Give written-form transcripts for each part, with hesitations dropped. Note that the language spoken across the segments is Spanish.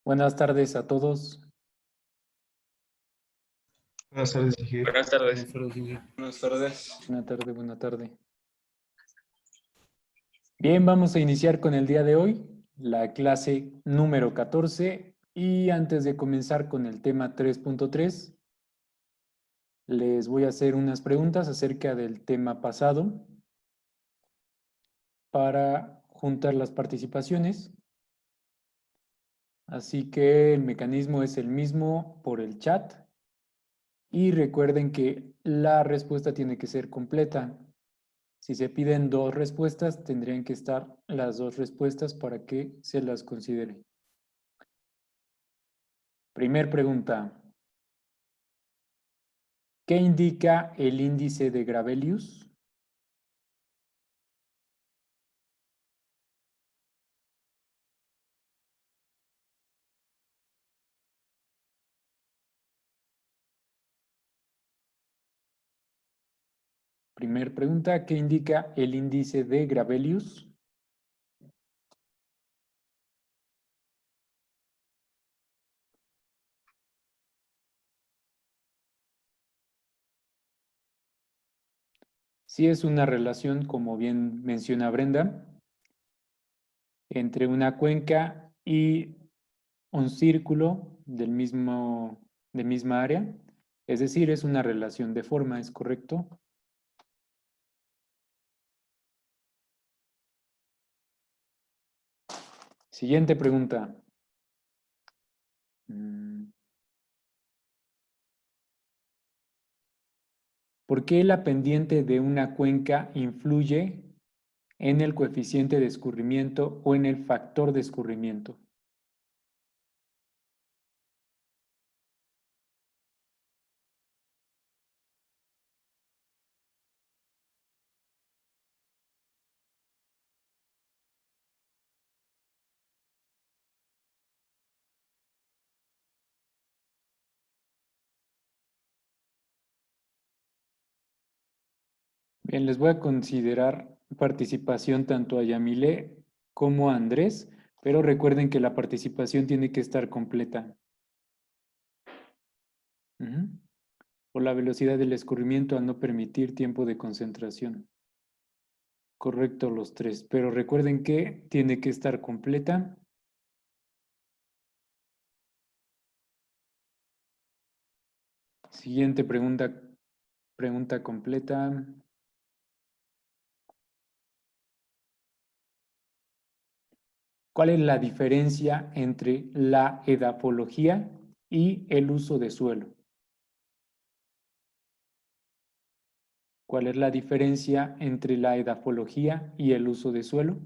Buenas tardes a todos. Buenas tardes, Miguel. Buenas tardes. Buenas tardes. Buena tarde. Bien, vamos a iniciar con el día de hoy, la clase número 14. Y antes de comenzar con el tema 3.3, les voy a hacer unas preguntas acerca del tema pasado para juntar las participaciones. Así que el mecanismo es el mismo por el chat. Y recuerden que la respuesta tiene que ser completa. Si se piden 2 respuestas, tendrían que estar las 2 respuestas para que se las considere. Primer pregunta. ¿Qué indica el índice de Gravelius? Primer pregunta. ¿Qué indica el índice de Gravelius? Sí, es una relación, como bien menciona Brenda, entre una cuenca y un círculo de misma área. Es decir, es una relación de forma, ¿es correcto? Siguiente pregunta. ¿Por qué la pendiente de una cuenca influye en el coeficiente de escurrimiento o en el factor de escurrimiento? Bien, les voy a considerar participación tanto a Yamile como a Andrés, pero recuerden que la participación tiene que estar completa. Por la velocidad del escurrimiento al no permitir tiempo de concentración. Correcto los 3, pero recuerden que tiene que estar completa. Siguiente pregunta completa. ¿Cuál es la diferencia entre la edafología y el uso de suelo? ¿Cuál es la diferencia entre la edafología y el uso de suelo?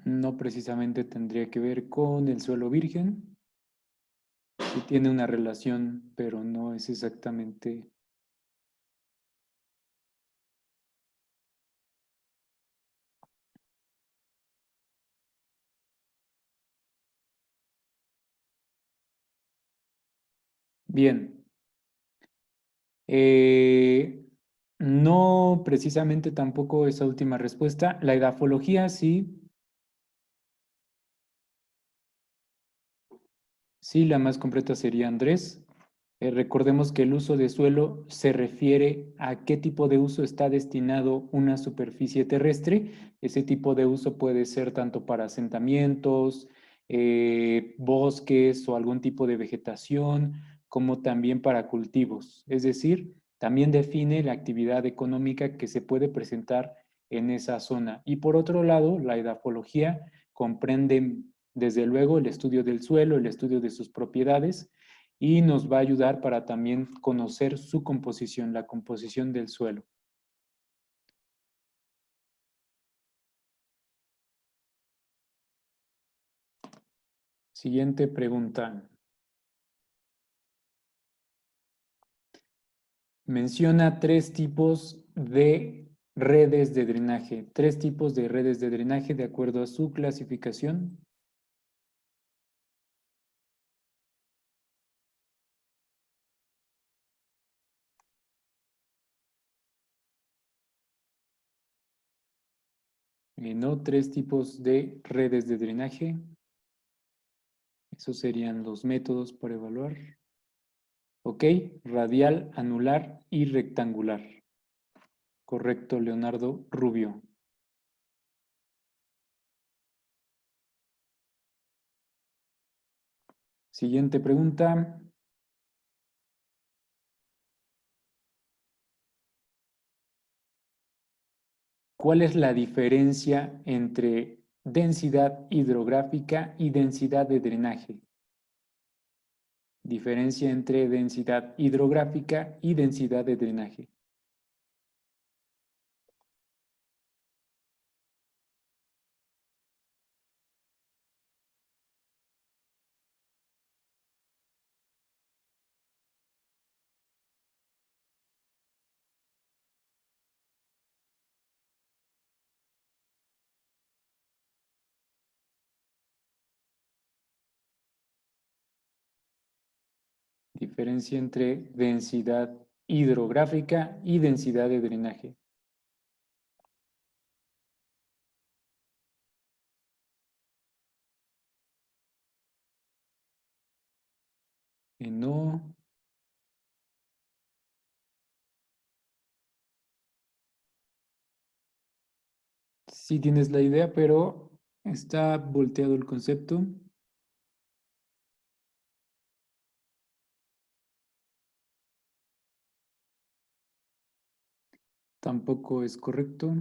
No precisamente tendría que ver con el suelo virgen. Sí tiene una relación, pero no es exactamente... Bien. No precisamente tampoco esa última respuesta. La edafología sí. Sí, la más completa sería Andrés. Recordemos que el uso de suelo se refiere a qué tipo de uso está destinado una superficie terrestre. Ese tipo de uso puede ser tanto para asentamientos, bosques o algún tipo de vegetación, como también para cultivos. Es decir, También define la actividad económica que se puede presentar en esa zona. Y por otro lado, la edafología comprende, desde luego, el estudio del suelo, el estudio de sus propiedades, y nos va a ayudar para también conocer su composición, la composición del suelo. Siguiente pregunta. Menciona 3 tipos de redes de drenaje. 3 tipos de redes de drenaje de acuerdo a su clasificación. No, 3 tipos de redes de drenaje. Esos serían los métodos para evaluar. Ok, radial, anular y rectangular. Correcto, Leonardo Rubio. Siguiente pregunta. ¿Cuál es la diferencia entre densidad hidrográfica y densidad de drenaje? Diferencia entre densidad hidrográfica y densidad de drenaje. Diferencia entre densidad hidrográfica y densidad de drenaje. No. Sí tienes la idea, pero está volteado el concepto. Tampoco es correcto.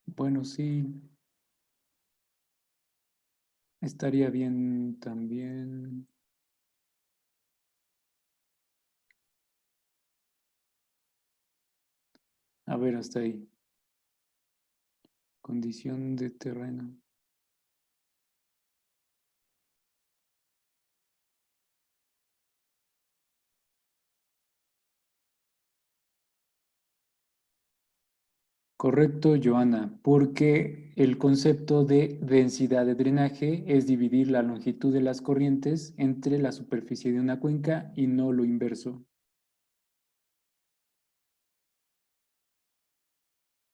Bueno, sí. Estaría bien también. A ver, hasta ahí. Condición de terreno. Correcto, Joana, porque el concepto de densidad de drenaje es dividir la longitud de las corrientes entre la superficie de una cuenca y no lo inverso.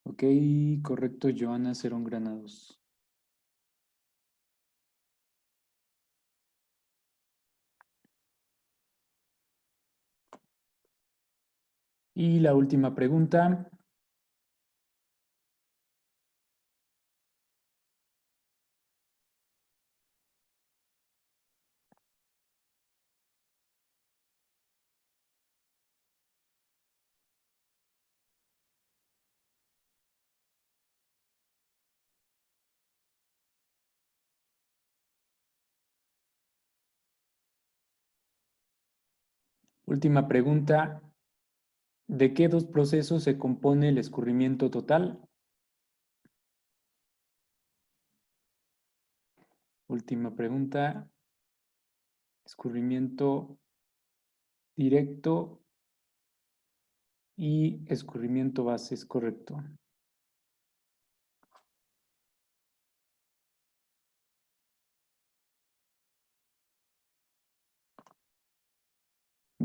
Ok, correcto, Joana Cerón Granados. Y la última pregunta. Última pregunta. ¿De qué 2 procesos se compone el escurrimiento total? Última pregunta. Escurrimiento directo y escurrimiento base, es correcto.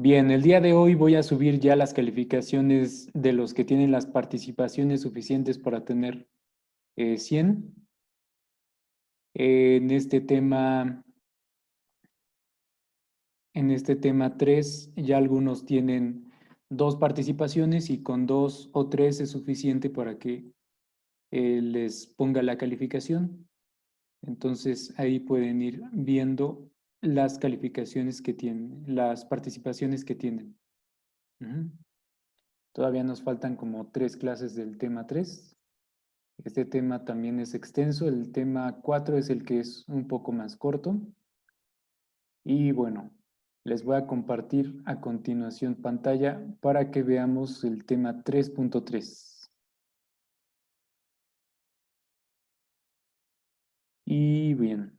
Bien, el día de hoy voy a subir ya las calificaciones de los que tienen las participaciones suficientes para tener 100. En este tema 3, ya algunos tienen 2 participaciones y con 2 o 3 es suficiente para que les ponga la calificación. Entonces ahí pueden ir viendo las calificaciones que tienen, las participaciones que tienen. Todavía nos faltan como 3 clases del tema 3. Este tema también es extenso. El tema 4 es el que es un poco más corto. Y bueno, les voy a compartir a continuación pantalla para que veamos el tema 3.3. Y bien.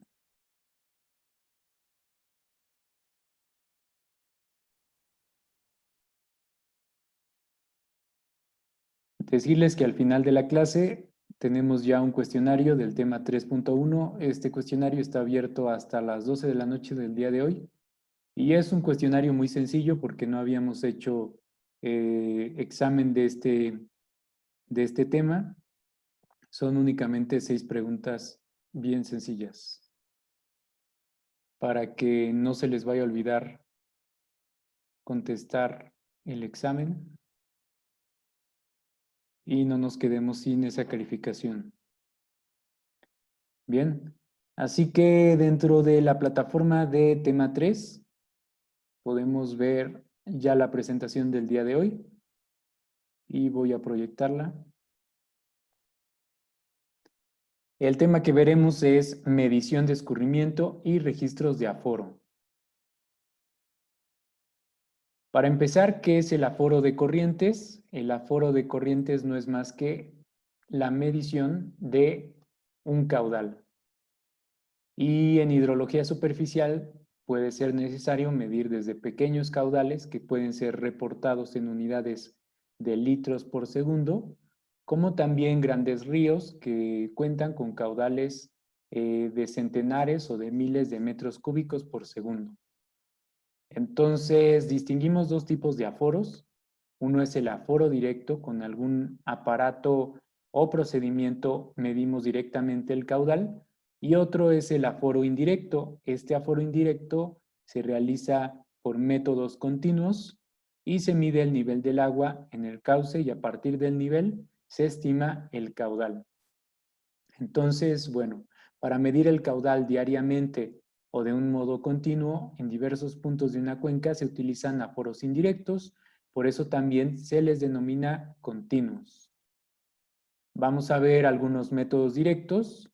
Decirles que al final de la clase tenemos ya un cuestionario del tema 3.1. Este cuestionario está abierto hasta las 12 de la noche del día de hoy. Y es un cuestionario muy sencillo porque no habíamos hecho examen de este tema. Son únicamente 6 preguntas bien sencillas para que no se les vaya a olvidar contestar el examen y no nos quedemos sin esa calificación. Bien, así que dentro de la plataforma de tema 3 podemos ver ya la presentación del día de hoy y voy a proyectarla. El tema que veremos es medición de escurrimiento y registros de aforo. Para empezar, ¿qué es el aforo de corrientes? El aforo de corrientes no es más que la medición de un caudal. Y en hidrología superficial puede ser necesario medir desde pequeños caudales que pueden ser reportados en unidades de litros por segundo, como también grandes ríos que cuentan con caudales de centenares o de miles de metros cúbicos por segundo. Entonces, distinguimos 2 tipos de aforos. Uno es el aforo directo, con algún aparato o procedimiento medimos directamente el caudal, y otro es el aforo indirecto. Este aforo indirecto se realiza por métodos continuos y se mide el nivel del agua en el cauce y a partir del nivel se estima el caudal. Entonces, bueno, para medir el caudal diariamente o de un modo continuo en diversos puntos de una cuenca se utilizan aforos indirectos, por eso también se les denomina continuos. Vamos a ver algunos métodos directos.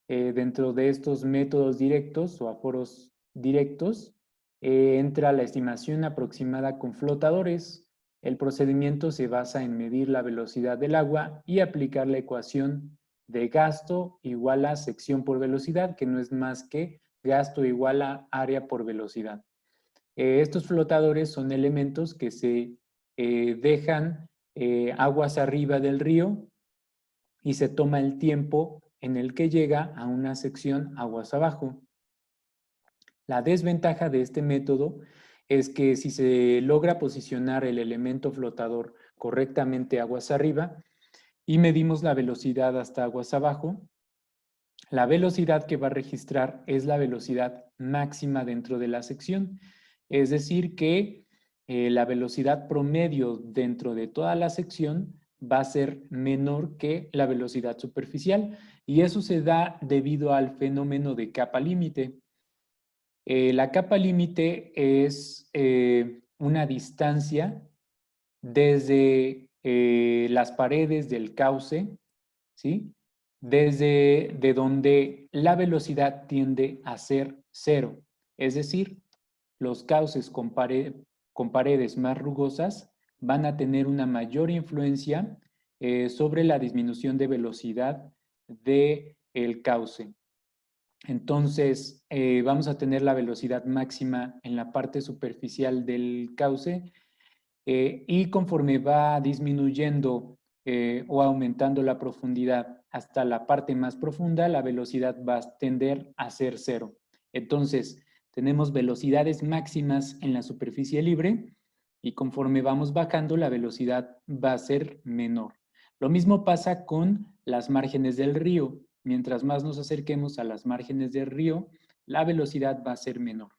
Dentro de estos métodos directos o aforos directos entra la estimación aproximada con flotadores. El procedimiento se basa en medir la velocidad del agua y aplicar la ecuación de gasto igual a sección por velocidad, que no es más que gasto igual a área por velocidad. Estos flotadores son elementos que se dejan aguas arriba del río y se toma el tiempo en el que llega a una sección aguas abajo. La desventaja de este método es que si se logra posicionar el elemento flotador correctamente aguas arriba y medimos la velocidad hasta aguas abajo, la velocidad que va a registrar es la velocidad máxima dentro de la sección. Es decir que la velocidad promedio dentro de toda la sección va a ser menor que la velocidad superficial, y eso se da debido al fenómeno de capa límite. La capa límite es una distancia desde las paredes del cauce, ¿sí? Desde de donde la velocidad tiende a ser cero. Es decir, los cauces con paredes más rugosas van a tener una mayor influencia sobre la disminución de velocidad del cauce. Entonces, vamos a tener la velocidad máxima en la parte superficial del cauce y conforme va disminuyendo o aumentando la profundidad hasta la parte más profunda, la velocidad va a tender a ser cero. Entonces, tenemos velocidades máximas en la superficie libre y conforme vamos bajando, la velocidad va a ser menor. Lo mismo pasa con las márgenes del río. Mientras más nos acerquemos a las márgenes del río, la velocidad va a ser menor.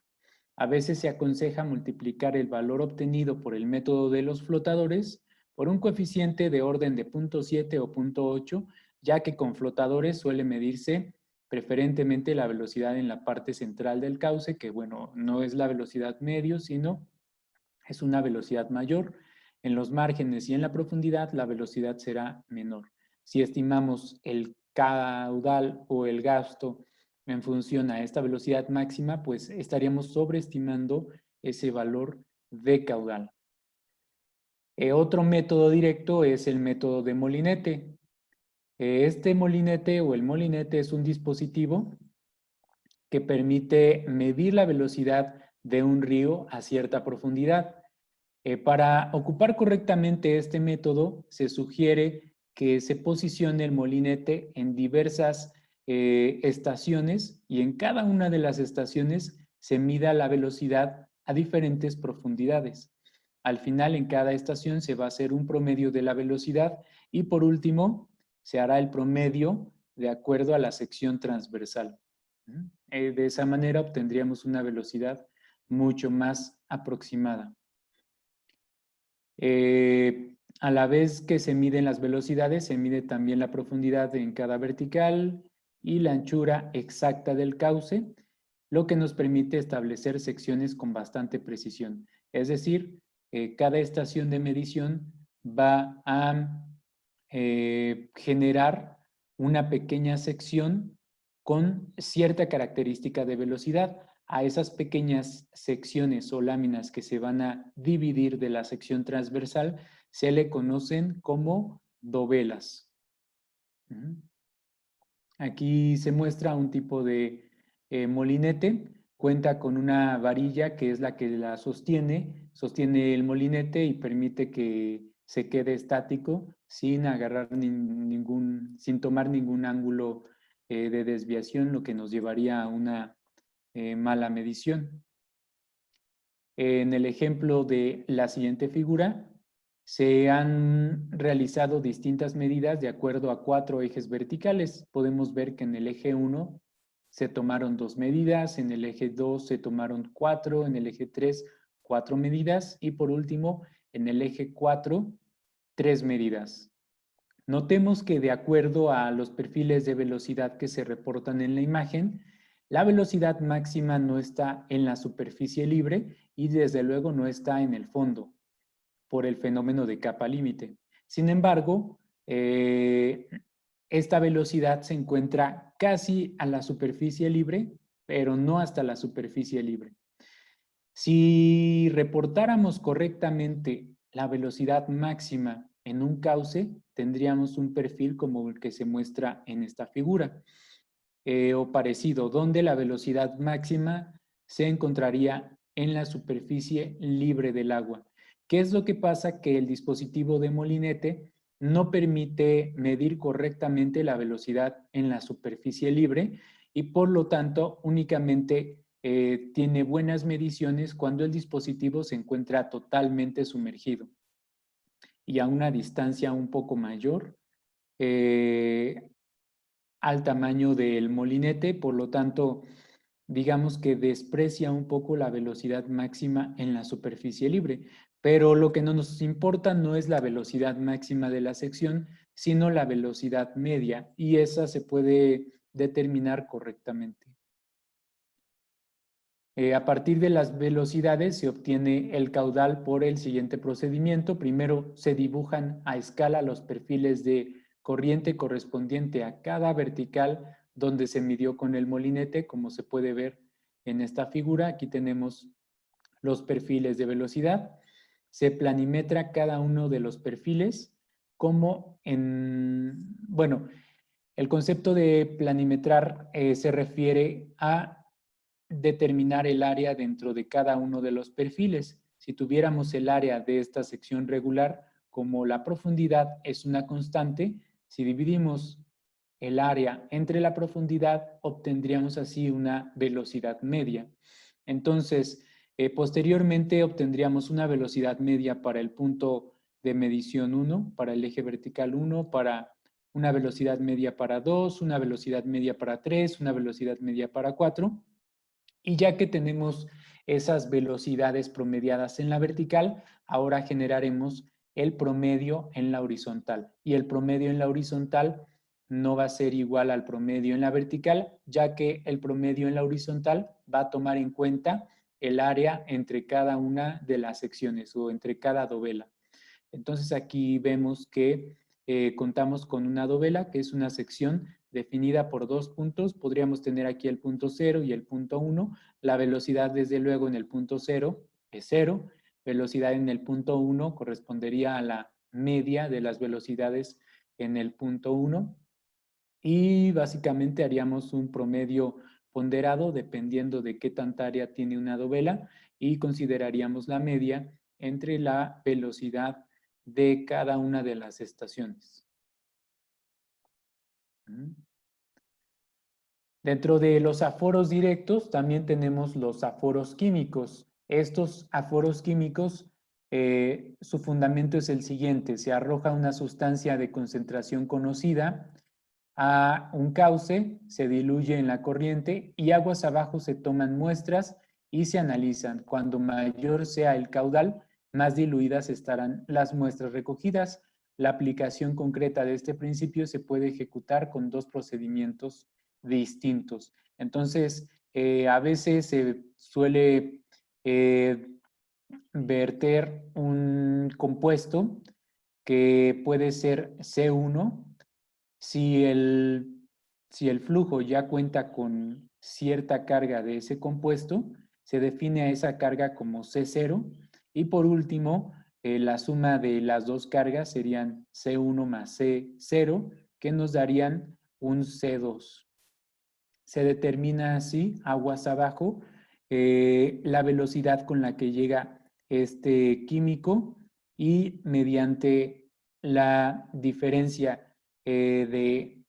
A veces se aconseja multiplicar el valor obtenido por el método de los flotadores por un coeficiente de orden de 0.7 o 0.8, ya que con flotadores suele medirse preferentemente la velocidad en la parte central del cauce, que bueno, no es la velocidad medio, sino es una velocidad mayor. En los márgenes y en la profundidad la velocidad será menor. Si estimamos el caudal o el gasto en función a esta velocidad máxima, pues estaríamos sobreestimando ese valor de caudal. Otro método directo es el método de molinete. Este molinete o el molinete es un dispositivo que permite medir la velocidad de un río a cierta profundidad. Para ocupar correctamente este método, se sugiere que se posicione el molinete en diversas estaciones y en cada una de las estaciones se mida la velocidad a diferentes profundidades. Al final, en cada estación se va a hacer un promedio de la velocidad y por último, se hará el promedio de acuerdo a la sección transversal. De esa manera obtendríamos una velocidad mucho más aproximada. A la vez que se miden las velocidades, se mide también la profundidad en cada vertical y la anchura exacta del cauce, lo que nos permite establecer secciones con bastante precisión. Es decir, cada estación de medición va a generar una pequeña sección con cierta característica de velocidad. A esas pequeñas secciones o láminas que se van a dividir de la sección transversal se le conocen como dovelas. Aquí se muestra un tipo de molinete. Cuenta con una varilla que es la que la sostiene el molinete y permite que se quede estático sin agarrar sin tomar ningún ángulo de desviación, lo que nos llevaría a una mala medición. En el ejemplo de la siguiente figura, se han realizado distintas medidas de acuerdo a 4 ejes verticales. Podemos ver que en el eje 1 se tomaron 2 medidas, en el eje 2 se tomaron 4, en el eje 3 4 medidas y por último en el eje 4 3 medidas. Notemos que de acuerdo a los perfiles de velocidad que se reportan en la imagen, la velocidad máxima no está en la superficie libre y desde luego no está en el fondo por el fenómeno de capa límite. Sin embargo, esta velocidad se encuentra casi a la superficie libre, pero no hasta la superficie libre. Si reportáramos correctamente la velocidad máxima en un cauce, tendríamos un perfil como el que se muestra en esta figura, o parecido, donde la velocidad máxima se encontraría en la superficie libre del agua. ¿Qué es lo que pasa? Que el dispositivo de molinete no permite medir correctamente la velocidad en la superficie libre y por lo tanto únicamente tiene buenas mediciones cuando el dispositivo se encuentra totalmente sumergido y a una distancia un poco mayor al tamaño del molinete, por lo tanto, digamos que desprecia un poco la velocidad máxima en la superficie libre. Pero lo que no nos importa no es la velocidad máxima de la sección, sino la velocidad media, y esa se puede determinar correctamente. A partir de las velocidades se obtiene el caudal por el siguiente procedimiento. Primero se dibujan a escala los perfiles de corriente correspondiente a cada vertical donde se midió con el molinete, como se puede ver en esta figura. Aquí tenemos los perfiles de velocidad. Se planimetra cada uno de los perfiles como bueno, el concepto de planimetrar se refiere a determinar el área dentro de cada uno de los perfiles. Si tuviéramos el área de esta sección regular, como la profundidad es una constante, si dividimos el área entre la profundidad, obtendríamos así una velocidad media. Entonces, posteriormente obtendríamos una velocidad media para el punto de medición 1, para el eje vertical 1, para una velocidad media para 2, una velocidad media para 3, una velocidad media para 4. Y ya que tenemos esas velocidades promediadas en la vertical, ahora generaremos el promedio en la horizontal. Y el promedio en la horizontal no va a ser igual al promedio en la vertical, ya que el promedio en la horizontal va a tomar en cuenta el área entre cada una de las secciones o entre cada dovela. Entonces aquí vemos que contamos con una dovela, que es una sección definida por dos puntos. Podríamos tener aquí el punto 0 y el punto 1. La velocidad, desde luego, en el punto 0 es 0. Velocidad en el punto 1 correspondería a la media de las velocidades en el punto 1. Y básicamente haríamos un promedio ponderado dependiendo de qué tanta área tiene una dovela y consideraríamos la media entre la velocidad de cada una de las estaciones. Dentro de los aforos directos también tenemos los aforos químicos. Estos aforos químicos, su fundamento es el siguiente: se arroja una sustancia de concentración conocida a un cauce, se diluye en la corriente y aguas abajo se toman muestras y se analizan. Cuando mayor sea el caudal, más diluidas estarán las muestras recogidas. La aplicación concreta de este principio se puede ejecutar con dos procedimientos distintos. Entonces, a veces se suele verter un compuesto que puede ser C1. Si el flujo ya cuenta con cierta carga de ese compuesto, se define a esa carga como C0. Y por último, la suma de las dos cargas serían C1 más C0, que nos darían un C2. Se determina así, aguas abajo, la velocidad con la que llega este químico y mediante la diferencia de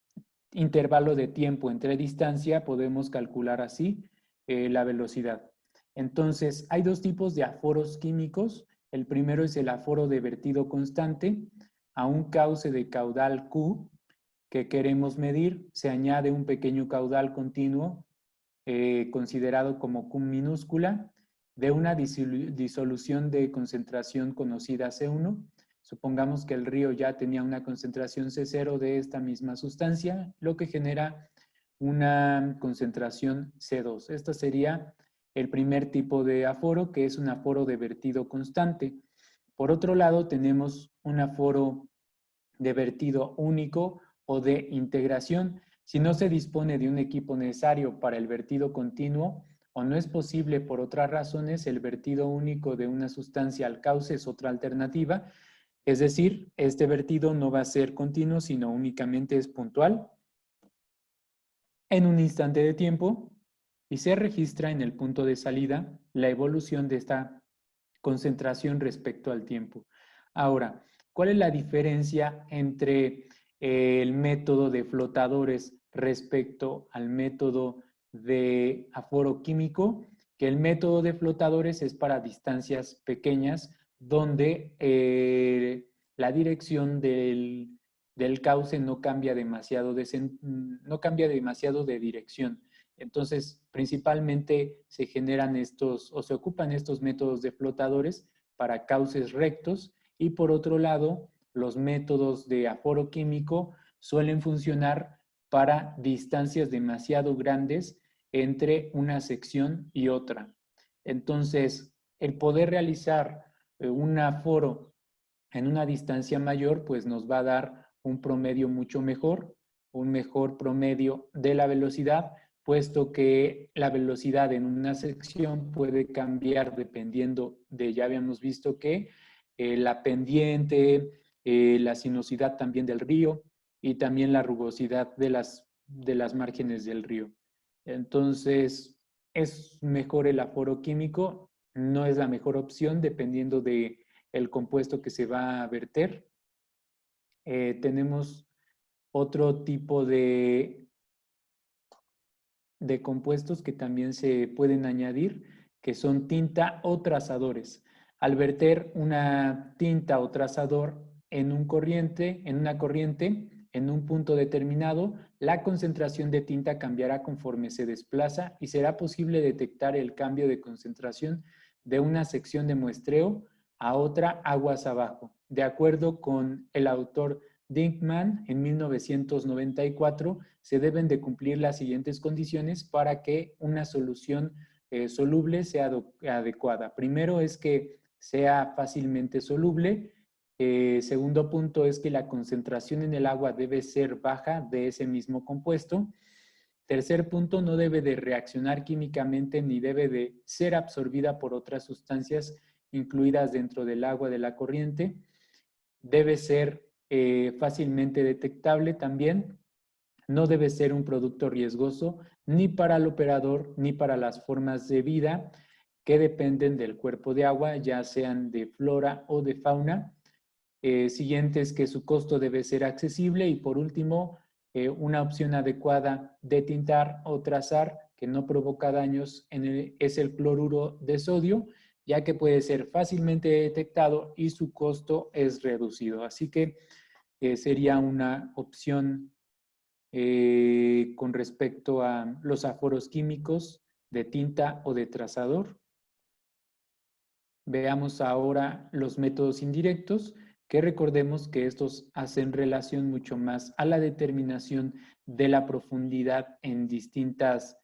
intervalo de tiempo entre distancia podemos calcular así la velocidad. Entonces, hay dos tipos de aforos químicos. El primero es el aforo de vertido constante a un cauce de caudal Q que queremos medir. Se añade un pequeño caudal continuo considerado como Q minúscula de una disolución de concentración conocida C1. Supongamos que el río ya tenía una concentración C0 de esta misma sustancia, lo que genera una concentración C2. Este sería el primer tipo de aforo, que es un aforo de vertido constante. Por otro lado, tenemos un aforo de vertido único o de integración. Si no se dispone de un equipo necesario para el vertido continuo o no es posible por otras razones, el vertido único de una sustancia al cauce es otra alternativa. Es decir, este vertido no va a ser continuo, sino únicamente es puntual en un instante de tiempo y se registra en el punto de salida la evolución de esta concentración respecto al tiempo. Ahora, ¿cuál es la diferencia entre el método de flotadores respecto al método de aforo químico? Que el método de flotadores es para distancias pequeñas donde la dirección del cauce no cambia demasiado de dirección. Entonces, principalmente se generan estos o se ocupan estos métodos de flotadores para cauces rectos y por otro lado, los métodos de aforo químico suelen funcionar para distancias demasiado grandes entre una sección y otra. Entonces, el poder realizar un aforo en una distancia mayor, pues nos va a dar un promedio mucho mejor, un mejor promedio de la velocidad, puesto que la velocidad en una sección puede cambiar dependiendo de, ya habíamos visto que la pendiente, la sinuosidad también del río y también la rugosidad de las márgenes del río. Entonces, es mejor el aforo químico, no es la mejor opción dependiendo de el compuesto que se va a verter. Tenemos otro tipo de compuestos que también se pueden añadir, que son tinta o trazadores. Al verter una tinta o trazador en una corriente, en un punto determinado, la concentración de tinta cambiará conforme se desplaza y será posible detectar el cambio de concentración de una sección de muestreo a otra aguas abajo. De acuerdo con el autor Dinkman en 1994, se deben de cumplir las siguientes condiciones para que una solución soluble sea adecuada. Primero es que sea fácilmente soluble. Segundo punto es que la concentración en el agua debe ser baja de ese mismo compuesto. Tercer punto, no debe de reaccionar químicamente ni debe de ser absorbida por otras sustancias incluidas dentro del agua de la corriente. Debe ser fácilmente detectable también. No debe ser un producto riesgoso ni para el operador ni para las formas de vida que dependen del cuerpo de agua, ya sean de flora o de fauna. Siguiente es que su costo debe ser accesible y por último, una opción adecuada de tintar o trazar que no provoca daños es el cloruro de sodio, ya que puede ser fácilmente detectado y su costo es reducido. Así que sería una opción con respecto a los aforos químicos de tinta o de trazador. Veamos ahora los métodos indirectos, que recordemos que estos hacen relación mucho más a la determinación de la profundidad en distintos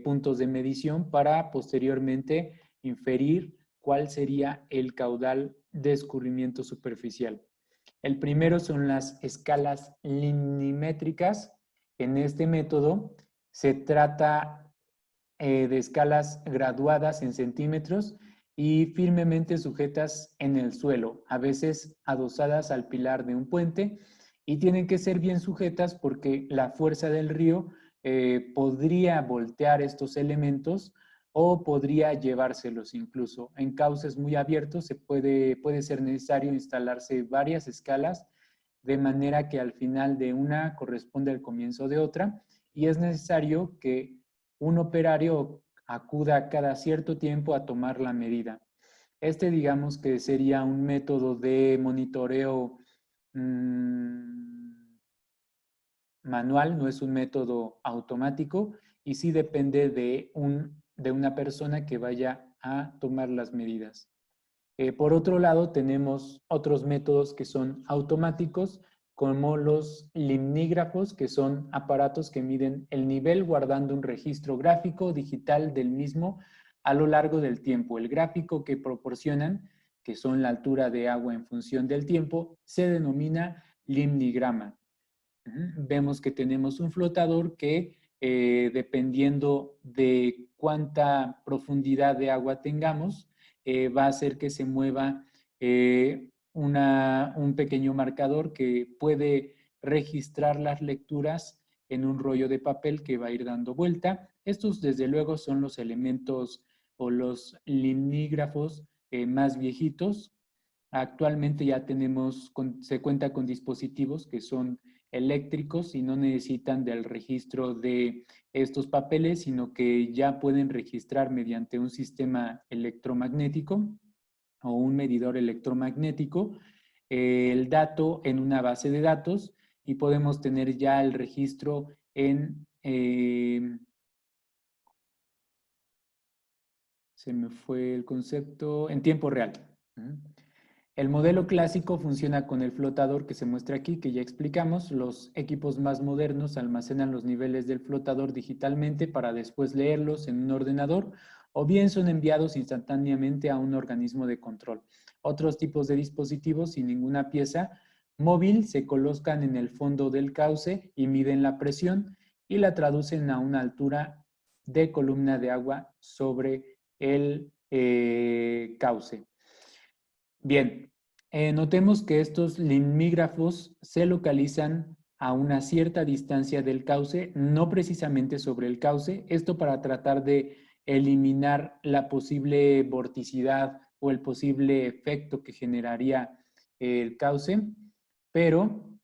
puntos de medición para posteriormente inferir cuál sería el caudal de escurrimiento superficial. El primero son las escalas limnimétricas. En este método se trata de escalas graduadas en centímetros y firmemente sujetas en el suelo, a veces adosadas al pilar de un puente, y tienen que ser bien sujetas porque la fuerza del río podría voltear estos elementos o podría llevárselos incluso. En cauces muy abiertos puede ser necesario instalarse varias escalas de manera que al final de una corresponde al comienzo de otra, y es necesario que un operario acuda cada cierto tiempo a tomar la medida. Este digamos que sería un método de monitoreo manual, no es un método automático y sí depende de una persona que vaya a tomar las medidas. Por otro lado, tenemos otros métodos que son automáticos, como los limnígrafos, que son aparatos que miden el nivel guardando un registro gráfico digital del mismo a lo largo del tiempo. El gráfico que proporcionan, que son la altura de agua en función del tiempo, se denomina limnigrama. Vemos que tenemos un flotador que, dependiendo de cuánta profundidad de agua tengamos, va a hacer que se mueva un pequeño marcador que puede registrar las lecturas en un rollo de papel que va a ir dando vuelta. Estos, desde luego, son los elementos o los limnígrafos más viejitos. Actualmente ya se cuenta con dispositivos que son eléctricos y no necesitan del registro de estos papeles, sino que ya pueden registrar mediante un sistema electromagnético o un medidor electromagnético el dato en una base de datos y podemos tener ya el registro se me fue el concepto, en tiempo real. El modelo clásico funciona con el flotador que se muestra aquí, que ya explicamos. Los equipos más modernos almacenan los niveles del flotador digitalmente para después leerlos en un ordenador o bien son enviados instantáneamente a un organismo de control. Otros tipos de dispositivos sin ninguna pieza móvil se colocan en el fondo del cauce y miden la presión y la traducen a una altura de columna de agua sobre el cauce. Bien, notemos que estos limígrafos se localizan a una cierta distancia del cauce, no precisamente sobre el cauce, esto para tratar de eliminar la posible vorticidad o el posible efecto que generaría el cauce, pero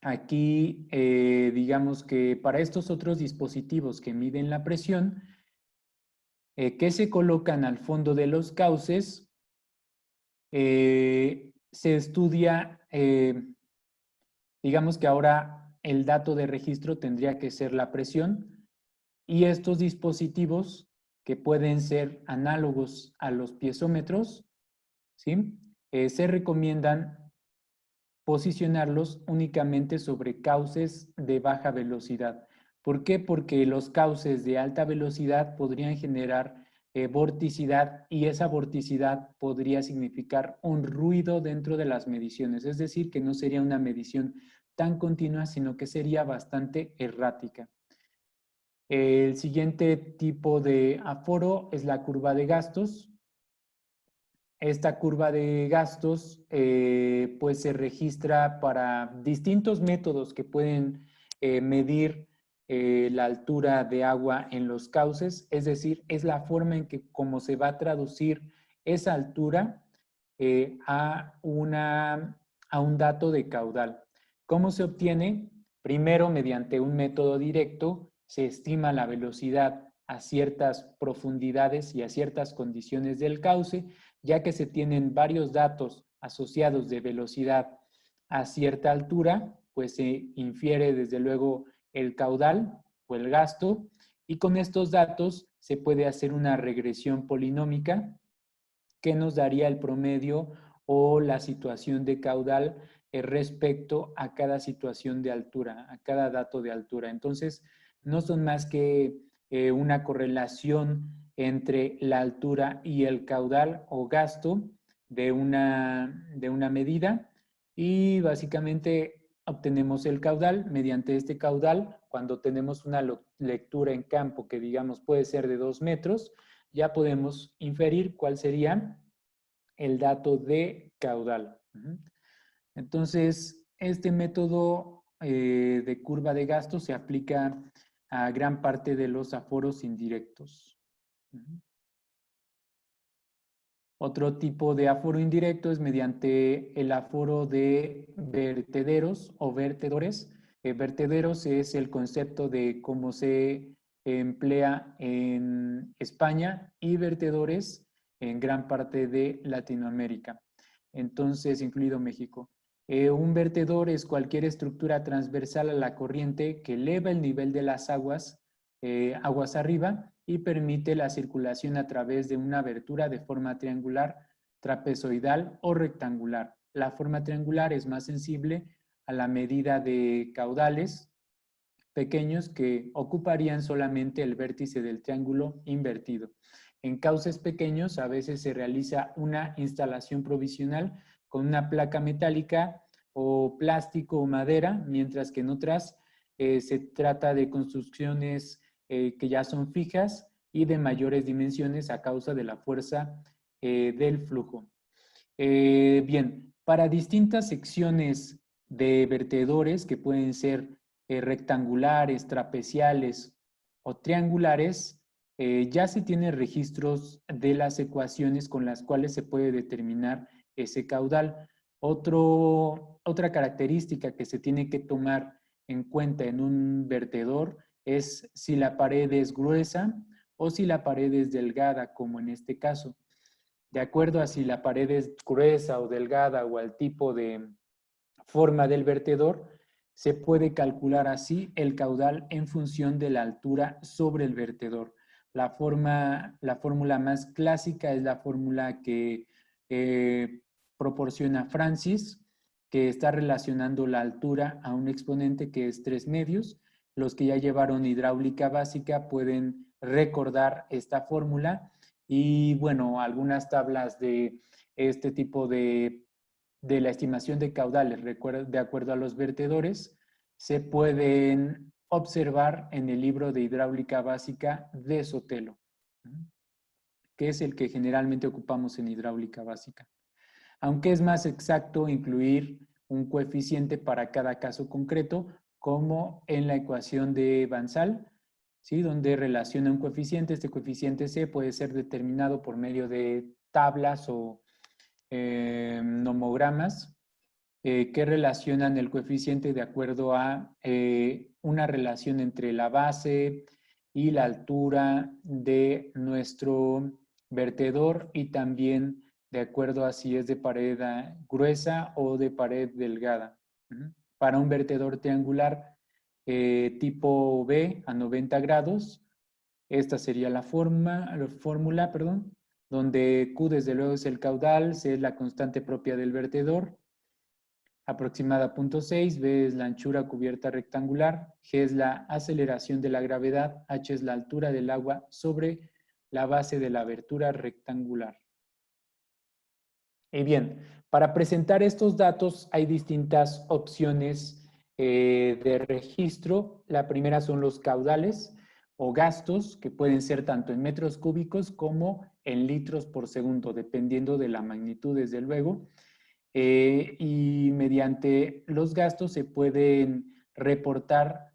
aquí digamos que para estos otros dispositivos que miden la presión, que se colocan al fondo de los cauces, se estudia, digamos que ahora el dato de registro tendría que ser la presión y estos dispositivos que pueden ser análogos a los piezómetros, ¿sí? Se recomiendan posicionarlos únicamente sobre cauces de baja velocidad. ¿Por qué? Porque los cauces de alta velocidad podrían generar vorticidad y esa vorticidad podría significar un ruido dentro de las mediciones, es decir, que no sería una medición tan continua, sino que sería bastante errática. El siguiente tipo de aforo es la curva de gastos. Esta curva de gastos pues se registra para distintos métodos que pueden medir la altura de agua en los cauces, es decir, es la forma en que cómo se va a traducir esa altura a un dato de caudal. ¿Cómo se obtiene? Primero, mediante un método directo, se estima la velocidad a ciertas profundidades y a ciertas condiciones del cauce, ya que se tienen varios datos asociados de velocidad a cierta altura, pues se infiere desde luego el caudal o el gasto, y con estos datos se puede hacer una regresión polinómica que nos daría el promedio o la situación de caudal respecto a cada situación de altura, a cada dato de altura. Entonces, no son más que una correlación entre la altura y el caudal o gasto de una medida y básicamente obtenemos el caudal. Mediante este caudal, cuando tenemos una lectura en campo que digamos puede ser de 2 metros, ya podemos inferir cuál sería el dato de caudal. Entonces, este método de curva de gasto se aplica a gran parte de los aforos indirectos. Otro tipo de aforo indirecto es mediante el aforo de vertederos o vertedores. Vertederos es el concepto de cómo se emplea en España y vertedores en gran parte de Latinoamérica, entonces incluido México. Un vertedor es cualquier estructura transversal a la corriente que eleva el nivel de las aguas arriba y permite la circulación a través de una abertura de forma triangular, trapezoidal o rectangular. La forma triangular es más sensible a la medida de caudales pequeños que ocuparían solamente el vértice del triángulo invertido. En cauces pequeños a veces se realiza una instalación provisional con una placa metálica o plástico o madera, mientras que en otras se trata de construcciones que ya son fijas y de mayores dimensiones a causa de la fuerza del flujo. Bien, para distintas secciones de vertedores que pueden ser rectangulares, trapeciales o triangulares, ya se tienen registros de las ecuaciones con las cuales se puede determinar ese caudal. Otra característica que se tiene que tomar en cuenta en un vertedor es si la pared es gruesa o si la pared es delgada, como en este caso. De acuerdo a si la pared es gruesa o delgada o al tipo de forma del vertedor, se puede calcular así el caudal en función de la altura sobre el vertedor. La fórmula más clásica es la fórmula que proporciona Francis, que está relacionando la altura a un exponente que es 3 medios. Los que ya llevaron hidráulica básica pueden recordar esta fórmula y bueno, algunas tablas de este tipo de la estimación de caudales de acuerdo a los vertedores se pueden observar en el libro de hidráulica básica de Sotelo, que es el que generalmente ocupamos en hidráulica básica. Aunque es más exacto incluir un coeficiente para cada caso concreto, como en la ecuación de Bansal, ¿sí? Donde relaciona un coeficiente. Este coeficiente C puede ser determinado por medio de tablas o nomogramas que relacionan el coeficiente de acuerdo a una relación entre la base y la altura de nuestro vertedor y también de acuerdo a si es de pared gruesa o de pared delgada. Para un vertedor triangular tipo B a 90 grados, esta sería la fórmula, donde Q desde luego es el caudal, C es la constante propia del vertedor, aproximada 0.6, B es la anchura cubierta rectangular, G es la aceleración de la gravedad, H es la altura del agua sobre la base de la abertura rectangular. Y bien, para presentar estos datos hay distintas opciones de registro. La primera son los caudales o gastos, que pueden ser tanto en metros cúbicos como en litros por segundo, dependiendo de la magnitud, desde luego. Y mediante los gastos se pueden reportar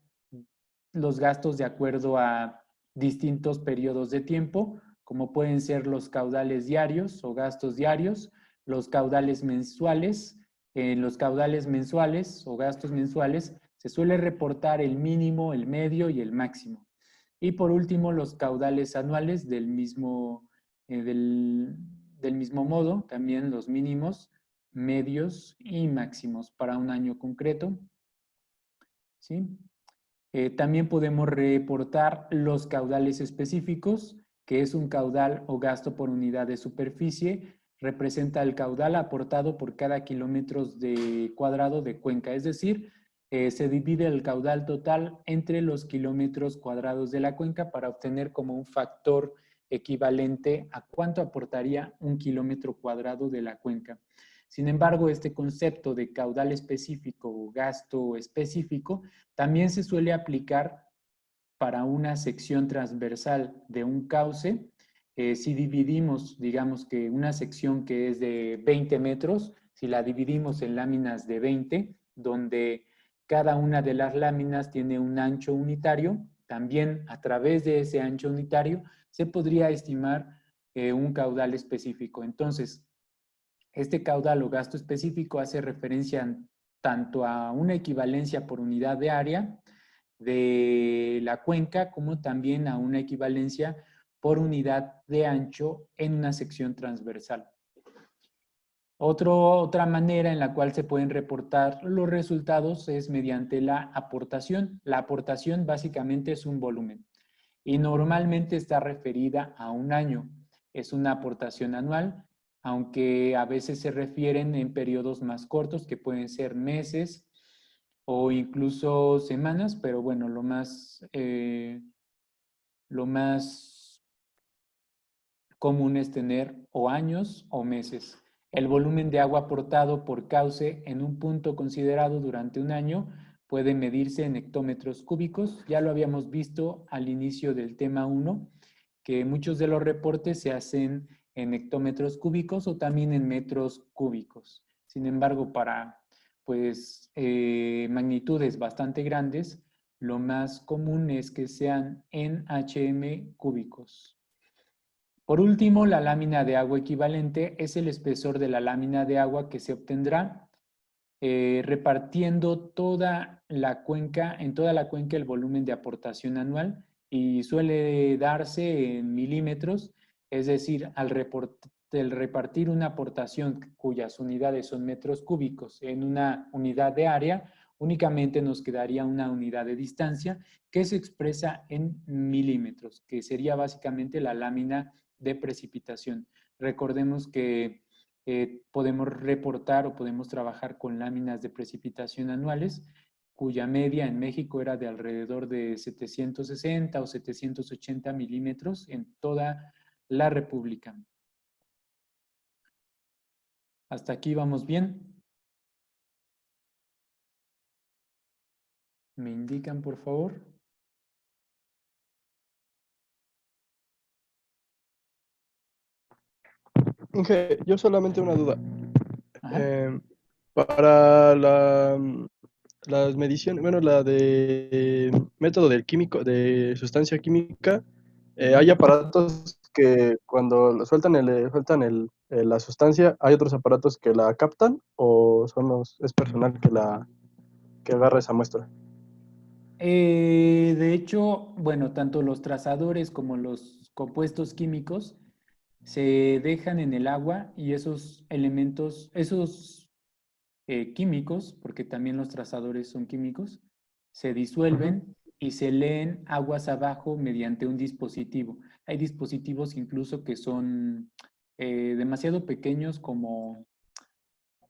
los gastos de acuerdo a distintos periodos de tiempo, como pueden ser los caudales diarios o gastos diarios, los caudales mensuales. En los caudales mensuales o gastos mensuales se suele reportar el mínimo, el medio y el máximo. Y por último, los caudales anuales del mismo modo, también los mínimos, medios y máximos para un año concreto. ¿Sí? También podemos reportar los caudales específicos, que es un caudal o gasto por unidad de superficie, representa el caudal aportado por cada kilómetro cuadrado de cuenca, es decir, se divide el caudal total entre los kilómetros cuadrados de la cuenca para obtener como un factor equivalente a cuánto aportaría un kilómetro cuadrado de la cuenca. Sin embargo, este concepto de caudal específico o gasto específico también se suele aplicar para una sección transversal de un cauce. Si dividimos, digamos que una sección que es de 20 metros, si la dividimos en láminas de 20, donde cada una de las láminas tiene un ancho unitario, también a través de ese ancho unitario se podría estimar un caudal específico. Entonces, este caudal o gasto específico hace referencia tanto a una equivalencia por unidad de área de la cuenca, como también a una equivalencia por unidad de ancho en una sección transversal. Otra manera en la cual se pueden reportar los resultados es mediante la aportación. La aportación básicamente es un volumen y normalmente está referida a un año. Es una aportación anual, aunque a veces se refieren en periodos más cortos, que pueden ser meses o incluso semanas, pero bueno, lo más común es tener o años o meses. El volumen de agua aportado por cauce en un punto considerado durante un año puede medirse en hectómetros cúbicos. Ya lo habíamos visto al inicio del tema 1, que muchos de los reportes se hacen en hectómetros cúbicos o también en metros cúbicos. Sin embargo, para magnitudes bastante grandes, lo más común es que sean en HM cúbicos. Por último, la lámina de agua equivalente es el espesor de la lámina de agua que se obtendrá repartiendo en toda la cuenca el volumen de aportación anual, y suele darse en milímetros, es decir, al repartir una aportación cuyas unidades son metros cúbicos en una unidad de área, únicamente nos quedaría una unidad de distancia que se expresa en milímetros, que sería básicamente la lámina de precipitación. Recordemos que podemos reportar o podemos trabajar con láminas de precipitación anuales, cuya media en México era de alrededor de 760 o 780 milímetros en toda la República. ¿Hasta aquí vamos bien? ¿Me indican, por favor? Inge, yo solamente una duda. Ajá. Para las mediciones, bueno, la de método del químico, de sustancia química, hay aparatos que cuando sueltan la sustancia, hay otros aparatos que la captan o es personal que agarra esa muestra. De hecho, bueno, tanto los trazadores como los compuestos químicos se dejan en el agua, y esos elementos, esos químicos, porque también los trazadores son químicos, se disuelven y se leen aguas abajo mediante un dispositivo. Hay dispositivos incluso que son demasiado pequeños, como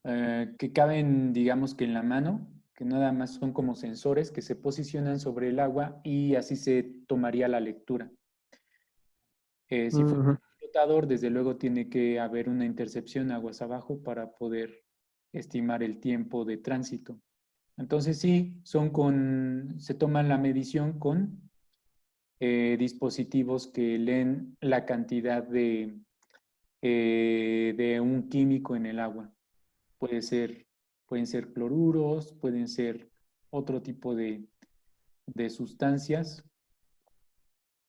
que caben, digamos que en la mano, que nada más son como sensores que se posicionan sobre el agua y así se tomaría la lectura. Si fuera Ujú. un flotador, desde luego tiene que haber una intercepción aguas abajo para poder estimar el tiempo de tránsito. Entonces sí, se toman la medición con dispositivos que leen la cantidad de un químico en el agua. Pueden ser cloruros, pueden ser otro tipo de sustancias,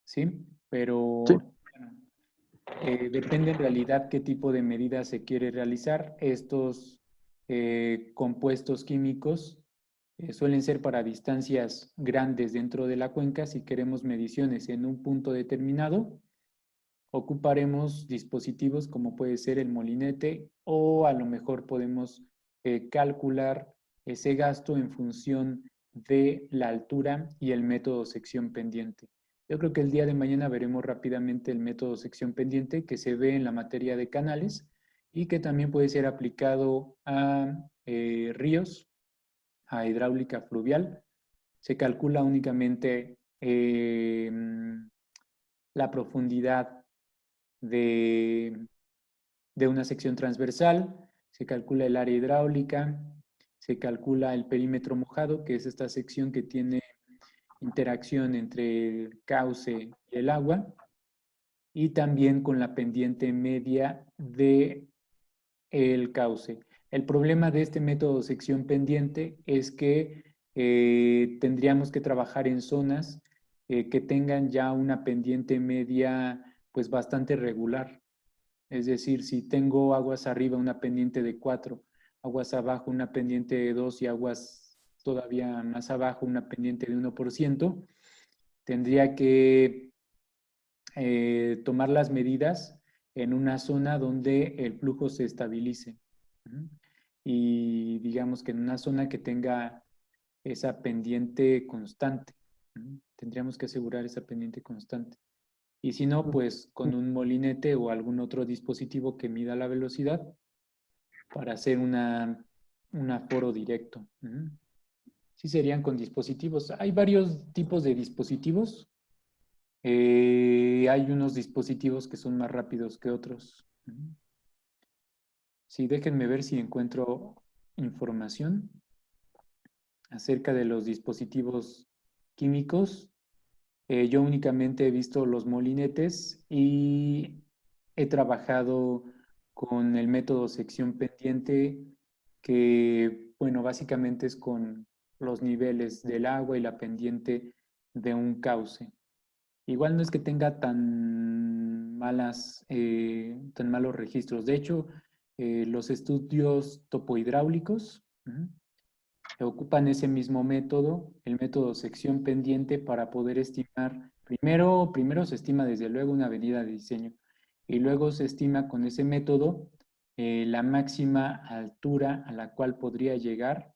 ¿sí? Sí, Pero bueno, depende en realidad qué tipo de medida se quiere realizar. Estos compuestos químicos suelen ser para distancias grandes dentro de la cuenca. Si queremos mediciones en un punto determinado, ocuparemos dispositivos como puede ser el molinete o a lo mejor podemos calcular ese gasto en función de la altura y el método sección pendiente. Yo creo que el día de mañana veremos rápidamente el método sección pendiente que se ve en la materia de canales y que también puede ser aplicado a ríos, a hidráulica fluvial. Se calcula únicamente la profundidad de, de una sección transversal, se calcula el área hidráulica, se calcula el perímetro mojado, que es esta sección que tiene interacción entre el cauce y el agua, y también con la pendiente media de el cauce. El problema de este método sección pendiente es que tendríamos que trabajar en zonas que tengan ya una pendiente media pues bastante regular. Es decir, si tengo aguas arriba una pendiente de 4, aguas abajo una pendiente de 2 y aguas todavía más abajo una pendiente de 1%, tendría que tomar las medidas en una zona donde el flujo se estabilice. Y digamos que en una zona que tenga esa pendiente constante. Tendríamos que asegurar esa pendiente constante. Y si no, pues con un molinete o algún otro dispositivo que mida la velocidad para hacer un aforo directo. Sí serían con dispositivos. Hay varios tipos de dispositivos. Hay unos dispositivos que son más rápidos que otros. Sí, déjenme ver si encuentro información acerca de los dispositivos químicos. Yo únicamente he visto los molinetes y he trabajado con el método sección pendiente, que, bueno, básicamente es con los niveles del agua y la pendiente de un cauce. Igual no es que tenga tan malos registros. De hecho, los estudios topohidráulicos ocupan ese mismo método, el método sección pendiente, para poder estimar. Primero se estima desde luego una avenida de diseño y luego se estima con ese método la máxima altura a la cual podría llegar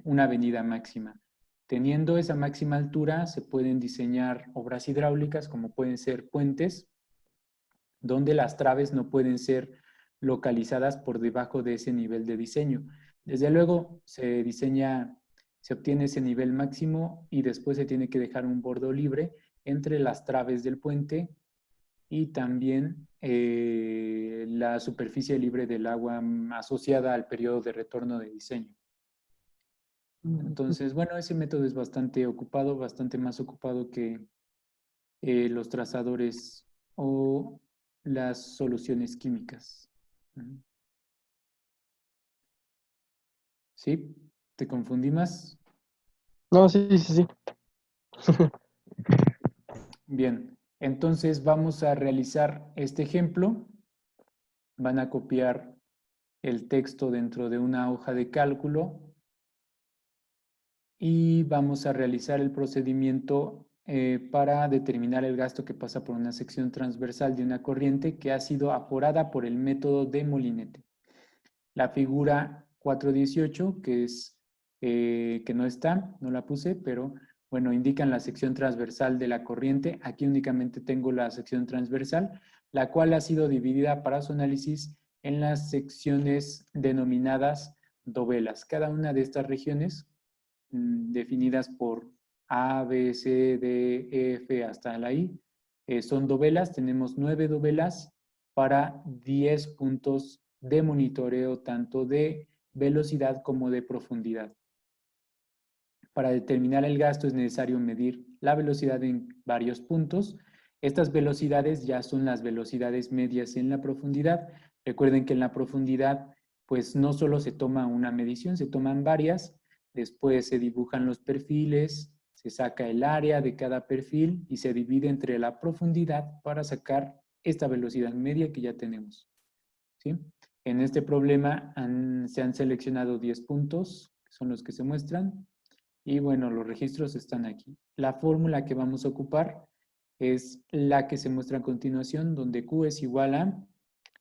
una avenida máxima. Teniendo esa máxima altura, se pueden diseñar obras hidráulicas, como pueden ser puentes, donde las traves no pueden ser localizadas por debajo de ese nivel de diseño. Desde luego, se obtiene ese nivel máximo y después se tiene que dejar un bordo libre entre las traves del puente y también la superficie libre del agua asociada al periodo de retorno de diseño. Entonces, bueno, ese método es bastante ocupado, bastante más ocupado que los trazadores o las soluciones químicas. ¿Sí? ¿Te confundí más? No, sí, sí, sí. Bien, entonces vamos a realizar este ejemplo. Van a copiar el texto dentro de una hoja de cálculo y vamos a realizar el procedimiento para determinar el gasto que pasa por una sección transversal de una corriente que ha sido aforada por el método de molinete. La figura 418, que no está, no la puse, pero bueno, indican la sección transversal de la corriente. Aquí únicamente tengo la sección transversal, la cual ha sido dividida para su análisis en las secciones denominadas dovelas. Cada una de estas regiones, definidas por A, B, C, D, E, F hasta la I, son dovelas. Tenemos 9 dovelas para 10 puntos de monitoreo, tanto de velocidad como de profundidad. Para determinar el gasto es necesario medir la velocidad en varios puntos. Estas velocidades ya son las velocidades medias en la profundidad. Recuerden que en la profundidad, pues no solo se toma una medición, se toman varias. Después se dibujan los perfiles, se saca el área de cada perfil y se divide entre la profundidad para sacar esta velocidad media que ya tenemos, ¿sí? En este problema se han seleccionado 10 puntos, que son los que se muestran. Y bueno, los registros están aquí. La fórmula que vamos a ocupar es la que se muestra a continuación, donde Q es igual a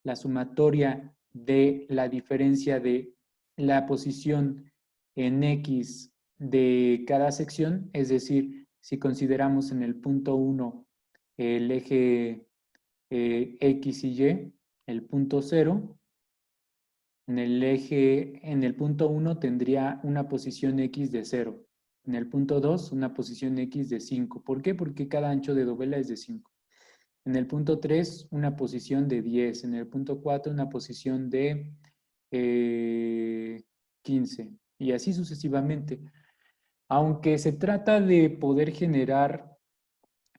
la sumatoria de la diferencia de la posición en X de cada sección, es decir, si consideramos en el punto 1 el eje X y Y, el punto 0, en el punto 1 tendría una posición X de 0. En el punto 2, una posición X de 5. ¿Por qué? Porque cada ancho de dovela es de 5. En el punto 3, una posición de 10. En el punto 4, una posición de 15. Y así sucesivamente. Aunque se trata de poder generar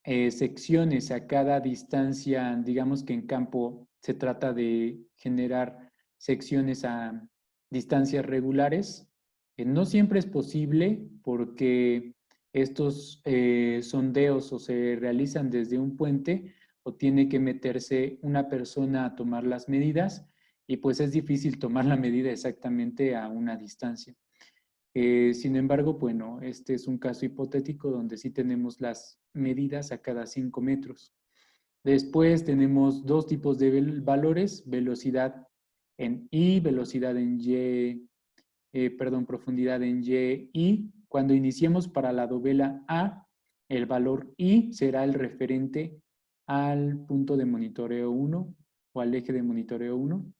secciones a cada distancia, digamos que en campo se trata de generar secciones a distancias regulares. No siempre es posible porque estos sondeos o se realizan desde un puente o tiene que meterse una persona a tomar las medidas y pues es difícil tomar la medida exactamente a una distancia. Sin embargo, bueno, este es un caso hipotético donde sí tenemos las medidas a cada 5 metros. Después tenemos dos tipos de valores, velocidad en I, velocidad en Y, profundidad en Y, y cuando iniciemos para la dovela A, el valor I será el referente al punto de monitoreo 1 o al eje de monitoreo 1,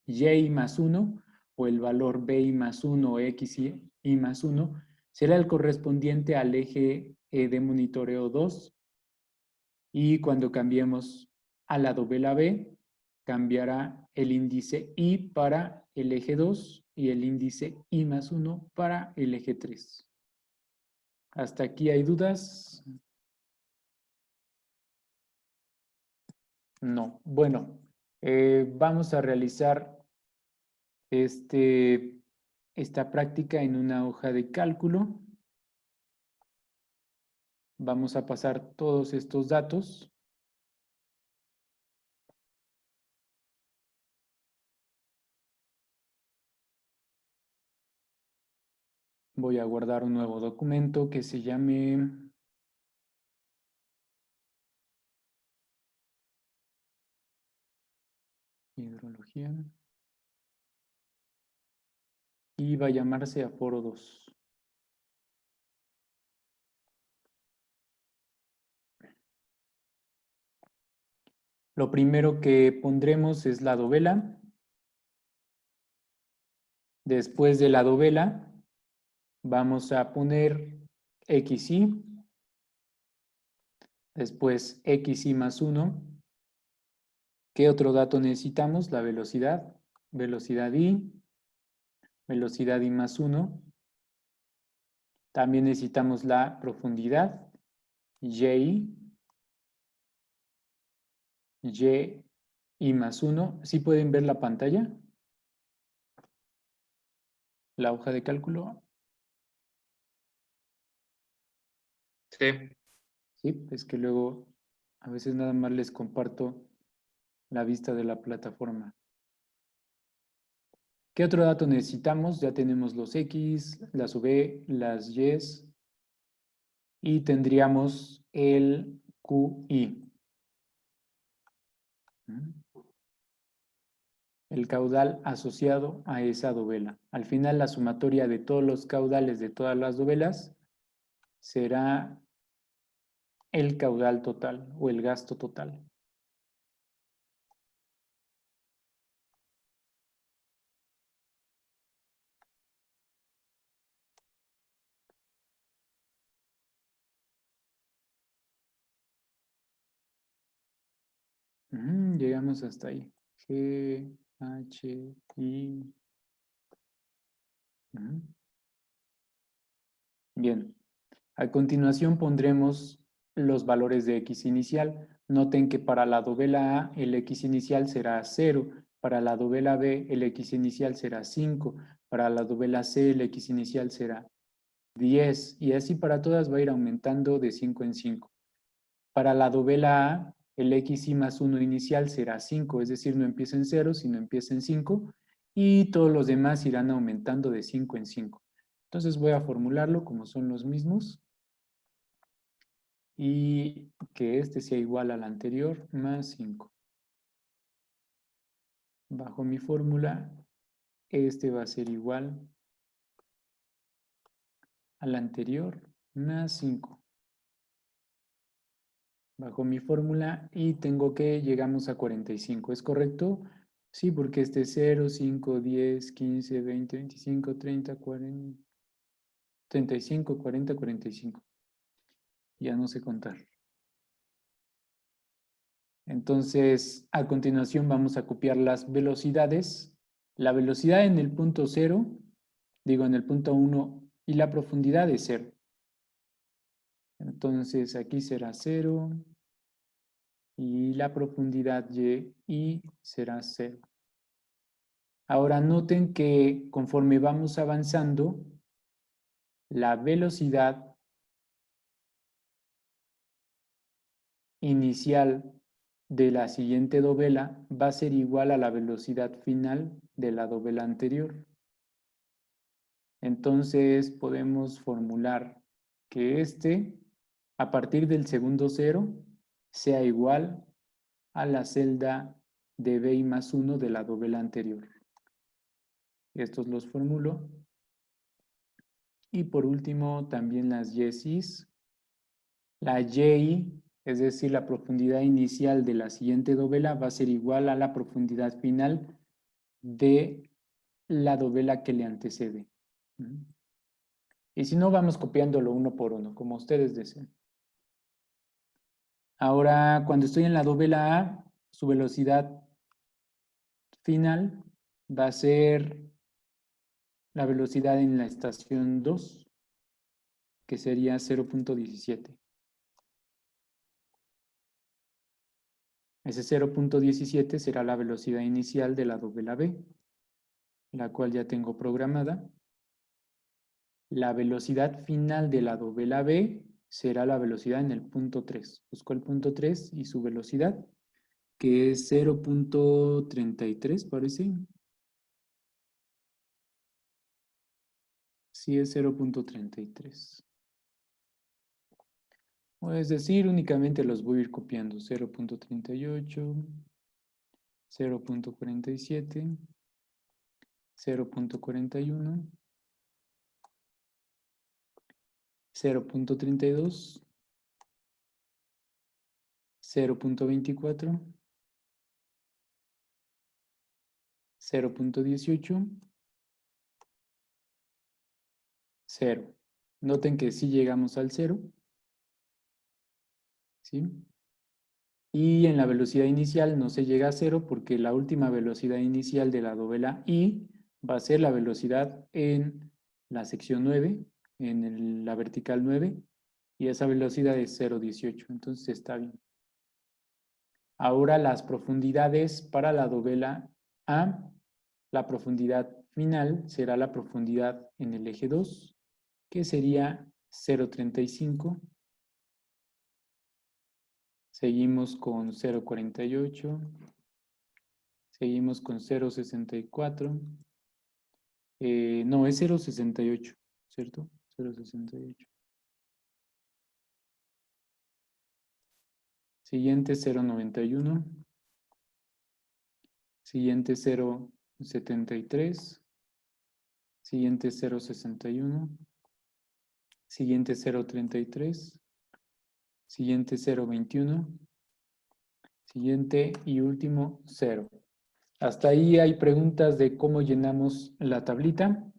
Y más 1 o el valor BI más 1 o X y más 1 será el correspondiente al eje de monitoreo 2, y cuando cambiemos a la dovela B, cambiará el índice I para el eje 2 y el índice I más 1 para el eje 3. ¿Hasta aquí hay dudas? No. Bueno, vamos a realizar esta práctica en una hoja de cálculo. Vamos a pasar todos estos datos. Voy a guardar un nuevo documento que se llame hidrología y va a llamarse aforo 2. Lo primero que pondremos es la dovela. Después de la dovela vamos a poner XY. Después XY más 1. ¿Qué otro dato necesitamos? La velocidad. Velocidad I. Velocidad I más 1. También necesitamos la profundidad. Y. Y más 1. ¿Sí pueden ver la pantalla? La hoja de cálculo. Sí. Sí, es que luego a veces nada más les comparto la vista de la plataforma. ¿Qué otro dato necesitamos? Ya tenemos los X, las V, las Y y tendríamos el QI. El caudal asociado a esa dovela. Al final la sumatoria de todos los caudales de todas las dovelas será el caudal total o el gasto total. Llegamos hasta ahí. G, H, I. Bien. A continuación pondremos los valores de x inicial. Noten que para la dovela A el x inicial será 0, para la dovela B el x inicial será 5, para la dovela C el x inicial será 10 y así para todas va a ir aumentando de 5 en 5. Para la dovela A el xy más 1 inicial será 5, es decir, no empieza en 0, sino empieza en 5 y todos los demás irán aumentando de 5 en 5. Entonces voy a formularlo como son los mismos. Y que este sea igual al anterior más 5. Bajo mi fórmula, este va a ser igual al anterior más 5. Bajo mi fórmula y tengo que llegamos a 45. ¿Es correcto? Sí, porque este es 0, 5, 10, 15, 20, 25, 30, 40, 35, 40, 45. Ya no sé contar. Entonces, a continuación vamos a copiar las velocidades. La velocidad en el punto 0, digo en el punto 1, y la profundidad es 0. Entonces, aquí será 0 y la profundidad y será 0. Ahora noten que conforme vamos avanzando, la velocidad inicial de la siguiente dovela va a ser igual a la velocidad final de la dovela anterior. Entonces podemos formular que a partir del segundo cero, sea igual a la celda de BI más 1 de la dovela anterior. Estos los formulo. Y por último, también las YSIs. La Y, es decir, la profundidad inicial de la siguiente dovela va a ser igual a la profundidad final de la dovela que le antecede. Y si no, vamos copiándolo uno por uno, como ustedes deseen. Ahora, cuando estoy en la dovela A, su velocidad final va a ser la velocidad en la estación 2, que sería 0.17. Ese 0.17 será la velocidad inicial de la dovela B, la cual ya tengo programada. La velocidad final de la dovela B será la velocidad en el punto 3. Busco el punto 3 y su velocidad, que es 0.33, parece. Sí, es 0.33. Es decir, únicamente los voy a ir copiando. 0.38, 0.47, 0.41, 0.32, 0.24, 0.18, 0. Noten que sí llegamos al 0. ¿Sí? Y en la velocidad inicial no se llega a 0 porque la última velocidad inicial de la dovela I va a ser la velocidad en la sección 9, en la vertical 9, y esa velocidad es 0.18, entonces está bien. Ahora las profundidades para la dovela A, la profundidad final será la profundidad en el eje 2, que sería 0.35. Seguimos con 0.48. Seguimos con 0.64. No, es 0.68, ¿cierto? 0.68. Siguiente 0.91. Siguiente 0.73. Siguiente 0.61. Siguiente 0.33. Siguiente 0.21. Siguiente y último 0. Hasta ahí hay preguntas de cómo llenamos la tablita.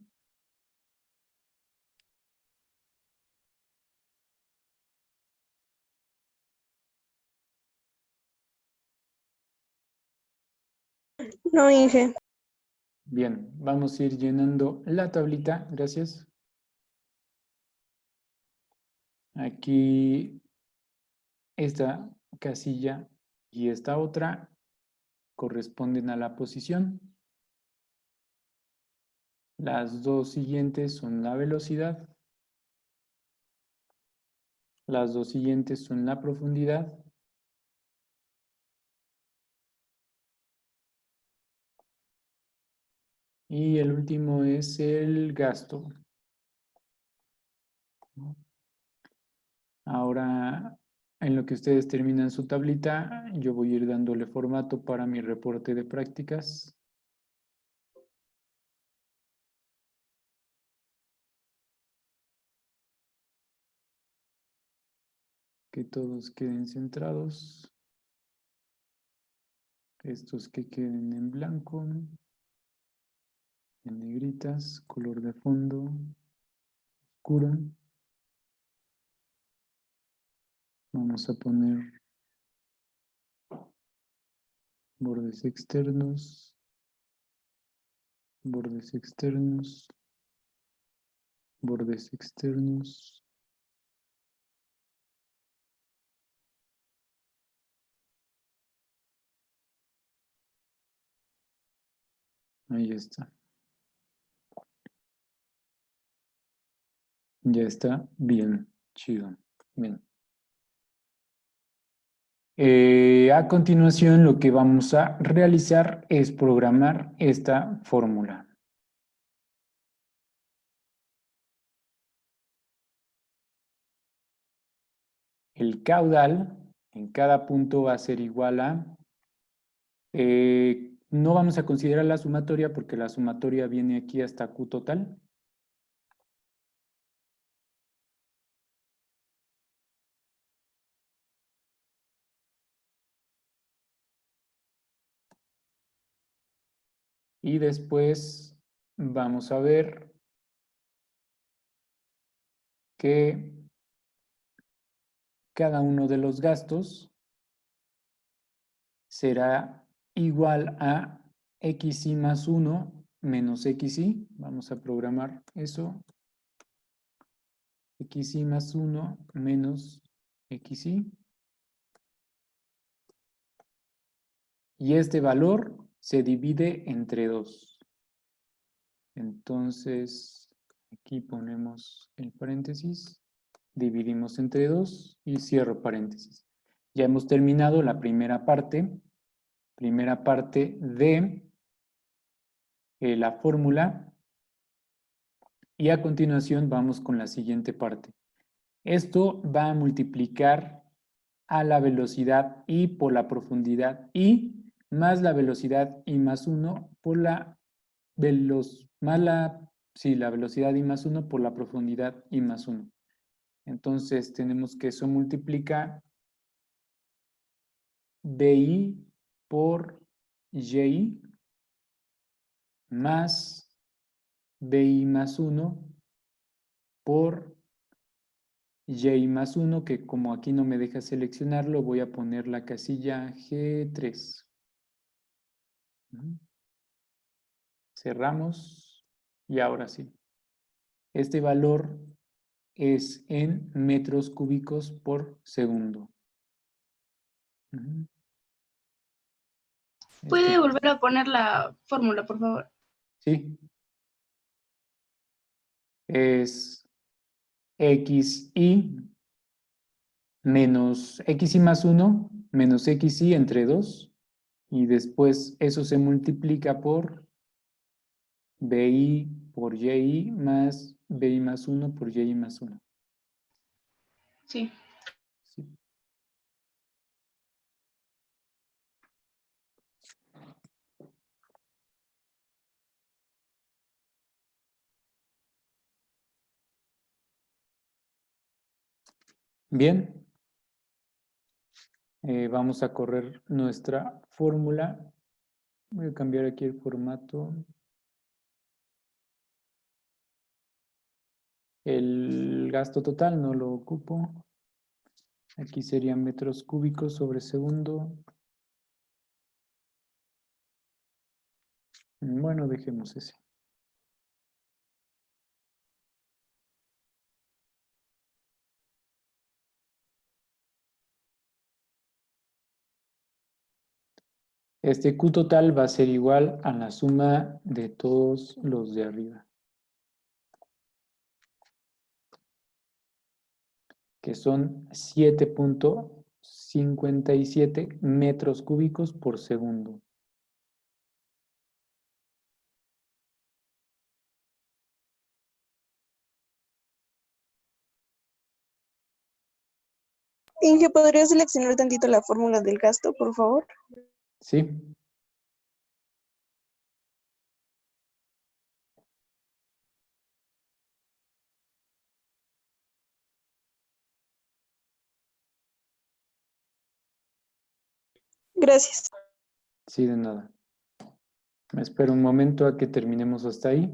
No, Inge. Bien, vamos a ir llenando la tablita. Gracias. Aquí esta casilla y esta otra corresponden a la posición. Las dos siguientes son la velocidad. Las dos siguientes son la profundidad. Y el último es el gasto. Ahora, en lo que ustedes terminan su tablita, yo voy a ir dándole formato para mi reporte de prácticas. Que todos queden centrados. Estos que queden en blanco, en negritas, color de fondo, oscuro. Vamos a poner bordes externos, bordes externos, bordes externos. Ahí está. Ya está bien, chido. Bien. A continuación, lo que vamos a realizar es programar esta fórmula. El caudal en cada punto va a ser igual a... no vamos a considerar la sumatoria porque la sumatoria viene aquí hasta Q total. Y después vamos a ver que cada uno de los gastos será igual a xy más 1 menos xy. Vamos a programar eso. Xy más 1 menos xy. Y este valor se divide entre 2. Entonces, aquí ponemos el paréntesis, dividimos entre 2 y cierro paréntesis. Ya hemos terminado la primera parte de la fórmula, y a continuación vamos con la siguiente parte. Esto va a multiplicar a la velocidad y por la profundidad y más la velocidad y más 1 por la la velocidad y más 1 por la profundidad y más 1. Entonces tenemos que eso multiplica BI por YI más BI más 1 por Y más 1, que como aquí no me deja seleccionarlo, voy a poner la casilla G3. Cerramos y ahora sí. Este valor es en metros cúbicos por segundo. ¿Puede volver a poner la fórmula, por favor? Sí. Es xy menos xy más 1 menos xy entre 2. Y después eso se multiplica por BI por YI más BI más 1 por YI más 1. Sí. Sí. Bien. Vamos a correr nuestra fórmula. Voy a cambiar aquí el formato. El gasto total no lo ocupo. Aquí serían metros cúbicos sobre segundo. Bueno, dejemos ese. Este Q total va a ser igual a la suma de todos los de arriba, que son 7.57 metros cúbicos por segundo. Inge, ¿podría seleccionar tantito la fórmula del gasto, por favor? ¿Sí? Gracias. Sí, de nada. Me espero un momento a que terminemos hasta ahí.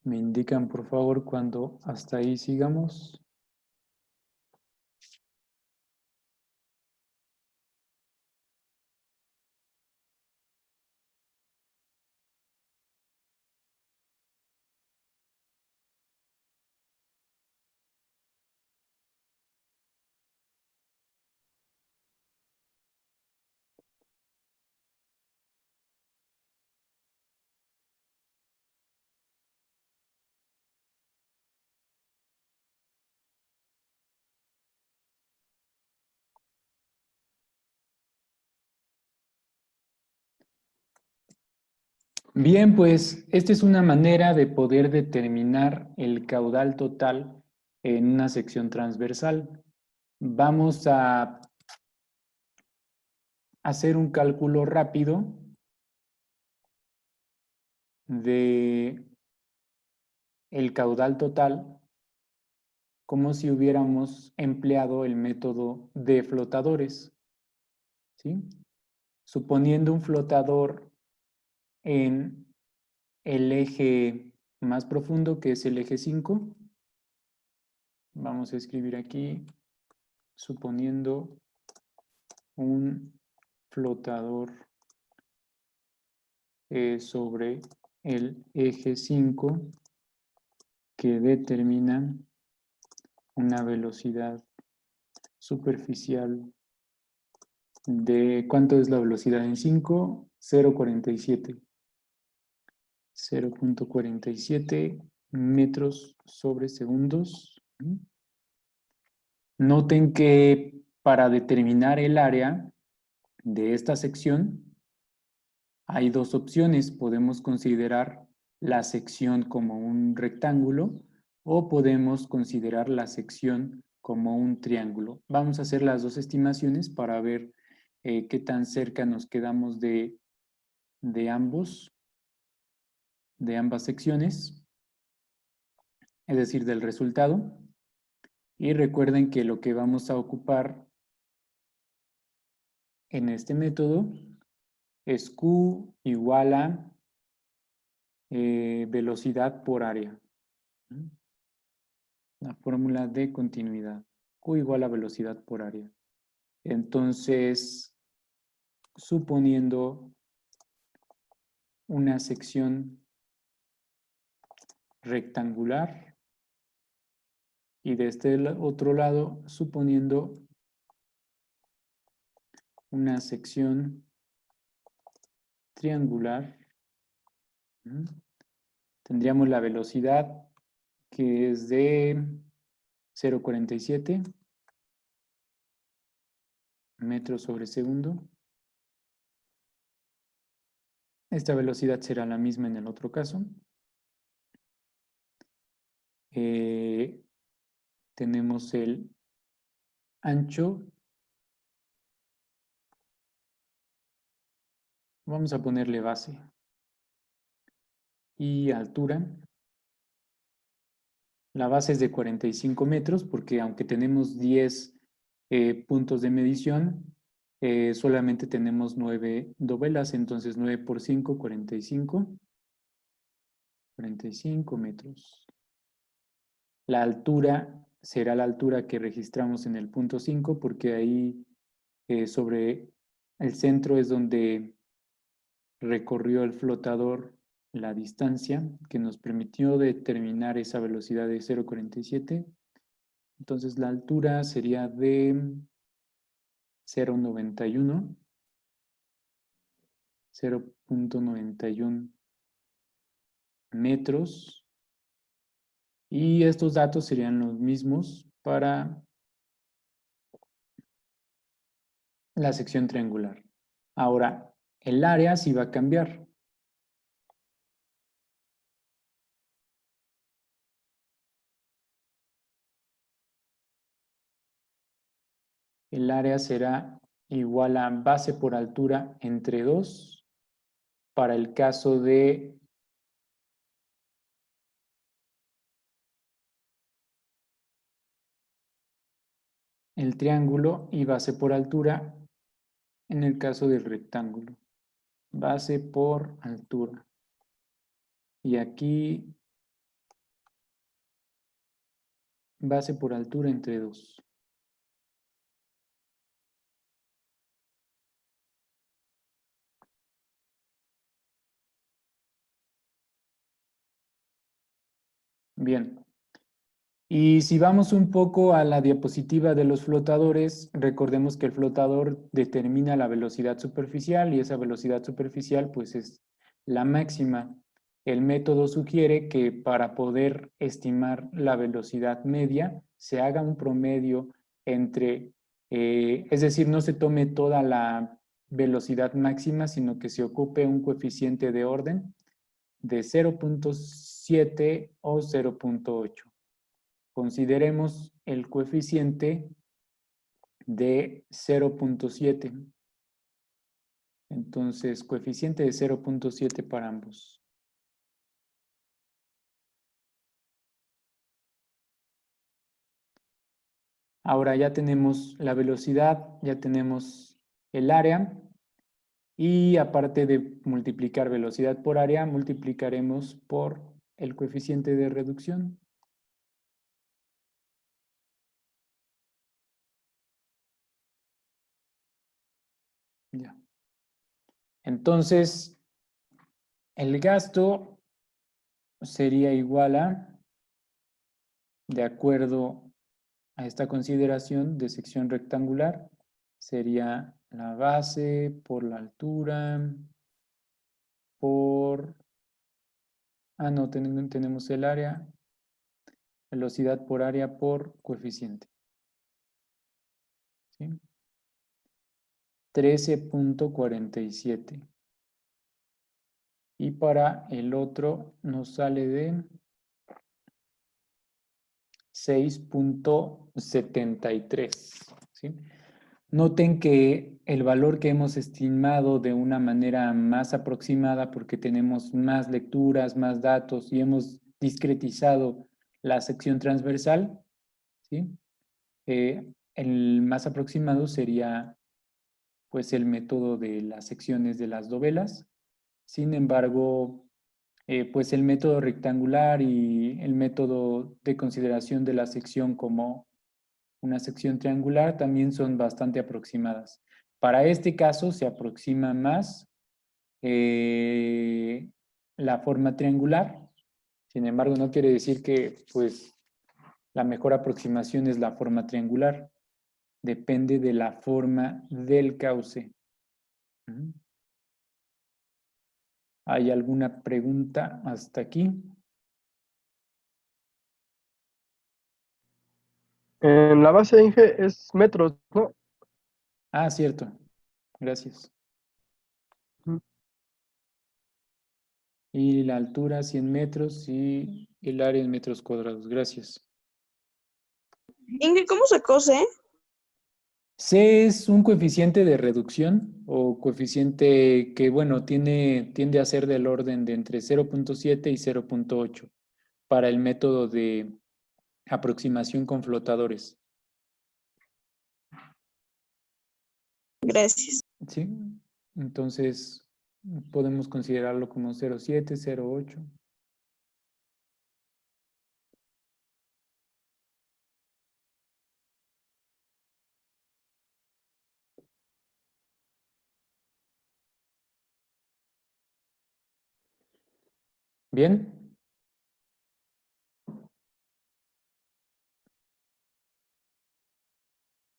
Me indican, por favor, cuando hasta ahí sigamos. Bien, pues esta es una manera de poder determinar el caudal total en una sección transversal. Vamos a hacer un cálculo rápido de el caudal total como si hubiéramos empleado el método de flotadores, ¿sí? Suponiendo un flotador en el eje más profundo, que es el eje 5, vamos a escribir aquí, suponiendo un flotador sobre el eje 5 que determina una velocidad superficial de, ¿cuánto es la velocidad en 5? 0.47. 0.47 metros sobre segundos. Noten que para determinar el área de esta sección hay dos opciones. Podemos considerar la sección como un rectángulo o podemos considerar la sección como un triángulo. Vamos a hacer las dos estimaciones para ver qué tan cerca nos quedamos de ambas secciones, es decir, del resultado. Y recuerden que lo que vamos a ocupar en este método es Q igual a velocidad por área. La fórmula de continuidad. Q igual a velocidad por área. Entonces, suponiendo una sección rectangular y de este otro lado, suponiendo una sección triangular, tendríamos la velocidad que es de 0.47 metros sobre segundo. Esta velocidad será la misma en el otro caso. Tenemos el ancho Vamos a ponerle base. Y altura. La base es de 45 metros porque aunque tenemos 10 puntos de medición, solamente tenemos 9 dovelas, entonces 9 por 5, 45. 45 metros. La altura será la altura que registramos en el punto 5 porque ahí sobre el centro es donde recorrió el flotador la distancia que nos permitió determinar esa velocidad de 0,47. Entonces la altura sería de 0,91. 0,91 metros. Y estos datos serían los mismos para la sección triangular. Ahora, el área sí va a cambiar. El área será igual a base por altura entre 2 para el caso de el triángulo y base por altura en el caso del rectángulo. Base por altura. Y aquí base por altura entre 2. Bien. Y si vamos un poco a la diapositiva de los flotadores, recordemos que el flotador determina la velocidad superficial y esa velocidad superficial pues es la máxima. El método sugiere que para poder estimar la velocidad media se haga un promedio entre, es decir, no se tome toda la velocidad máxima, sino que se ocupe un coeficiente de orden de 0,7 o 0,8. Consideremos el coeficiente de 0,7. Entonces, coeficiente de 0,7 para ambos. Ahora ya tenemos la velocidad, ya tenemos el área. Y aparte de multiplicar velocidad por área, multiplicaremos por el coeficiente de reducción. Ya. Entonces, el gasto sería igual a, de acuerdo a esta consideración de sección rectangular, sería la base por la altura, por... Ah, no, tenemos el área, velocidad por área por coeficiente. ¿Sí? 13,47. Y para el otro nos sale de 6,73. ¿Sí? Noten que el valor que hemos estimado de una manera más aproximada, porque tenemos más lecturas, más datos y hemos discretizado la sección transversal, ¿sí? El más aproximado sería pues el método de las secciones de las dovelas. Sin embargo, pues el método rectangular y el método de consideración de la sección como una sección triangular también son bastante aproximadas. Para este caso se aproxima más la forma triangular. Sin embargo, no quiere decir que pues la mejor aproximación es la forma triangular. Depende de la forma del cauce. ¿Hay alguna pregunta hasta aquí? En la base de Inge es metros, ¿no? Ah, cierto. Gracias. Y la altura 100 metros y el área en metros cuadrados. Gracias. Inge, ¿cómo sacó C? C es un coeficiente de reducción o coeficiente que, bueno, tiende a ser del orden de entre 0.7 y 0.8 para el método de aproximación con flotadores. Gracias. ¿Sí? Entonces, podemos considerarlo como 0.7, 0.8. ¿Bien?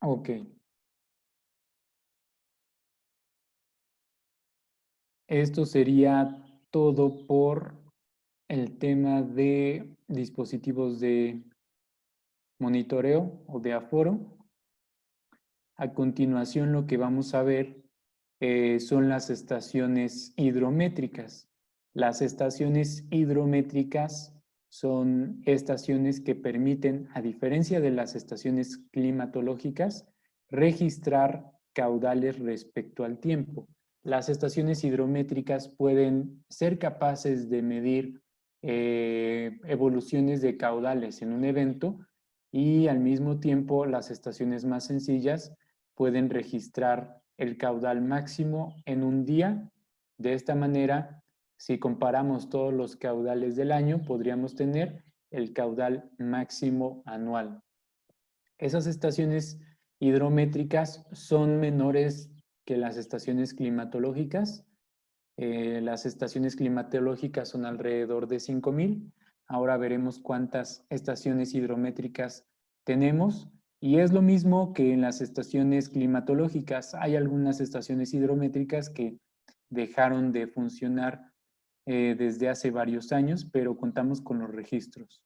Ok. Esto sería todo por el tema de dispositivos de monitoreo o de aforo. A continuación, lo que vamos a ver son las estaciones hidrométricas. Las estaciones hidrométricas son estaciones que permiten, a diferencia de las estaciones climatológicas, registrar caudales respecto al tiempo. Las estaciones hidrométricas pueden ser capaces de medir evoluciones de caudales en un evento y al mismo tiempo las estaciones más sencillas pueden registrar el caudal máximo en un día. De esta manera, si comparamos todos los caudales del año, podríamos tener el caudal máximo anual. Esas estaciones hidrométricas son menores que las estaciones climatológicas. Las estaciones climatológicas son alrededor de 5,000. Ahora veremos cuántas estaciones hidrométricas tenemos. Y es lo mismo que en las estaciones climatológicas. Hay algunas estaciones hidrométricas que dejaron de funcionar desde hace varios años, pero contamos con los registros.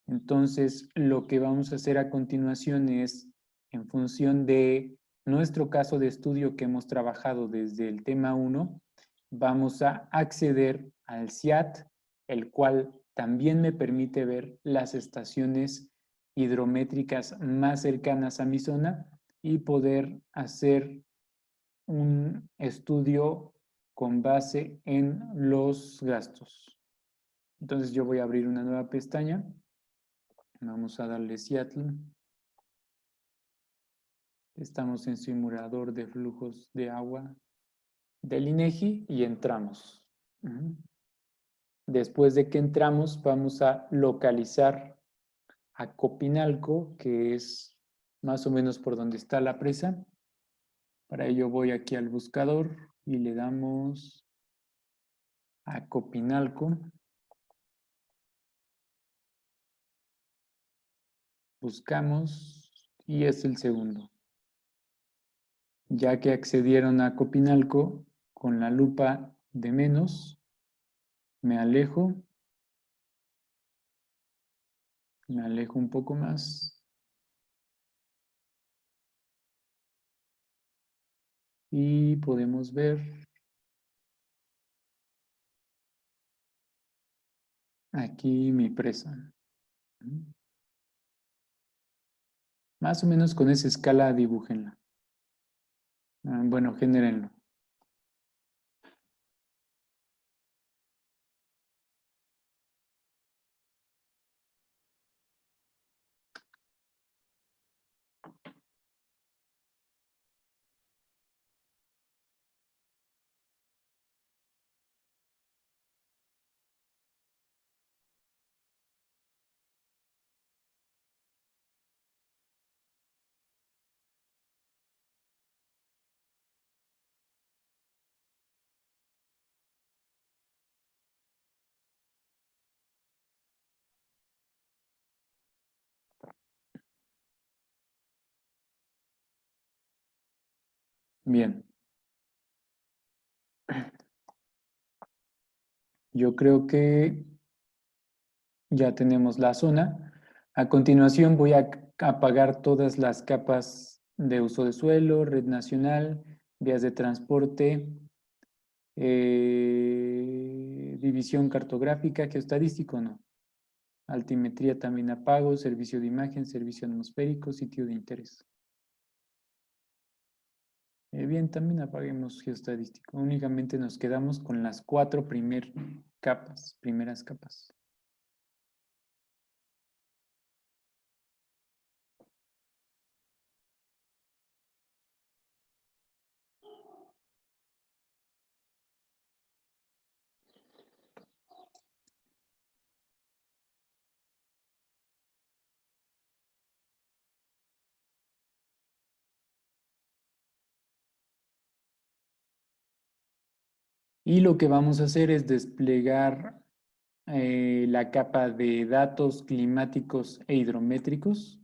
Entonces, lo que vamos a hacer a continuación es, en función de nuestro caso de estudio que hemos trabajado desde el tema 1, vamos a acceder al CIAT, el cual también me permite ver las estaciones hidrométricas más cercanas a mi zona y poder hacer un estudio con base en los gastos. Entonces yo voy a abrir una nueva pestaña. Vamos a darle Seattle. Estamos en simulador de flujos de agua del INEGI y entramos. Después de que entramos, vamos a localizar a Copinalco, que es más o menos por donde está la presa. Para ello voy aquí al buscador y le damos a Copinalco. Buscamos y es el segundo. Ya que accedieron a Copinalco, con la lupa de menos, me alejo un poco más y podemos ver aquí mi presa. Más o menos con esa escala dibújenla. Bueno, genérenlo. Bien. Yo creo que ya tenemos la zona. A continuación voy a apagar todas las capas de uso de suelo, red nacional, vías de transporte, división cartográfica, geoestadístico, no. Altimetría también apago, servicio de imagen, servicio atmosférico, sitio de interés. Bien, también apaguemos geoestadístico. Únicamente nos quedamos con las 4 primeras capas. Y lo que vamos a hacer es desplegar la capa de datos climáticos e hidrométricos.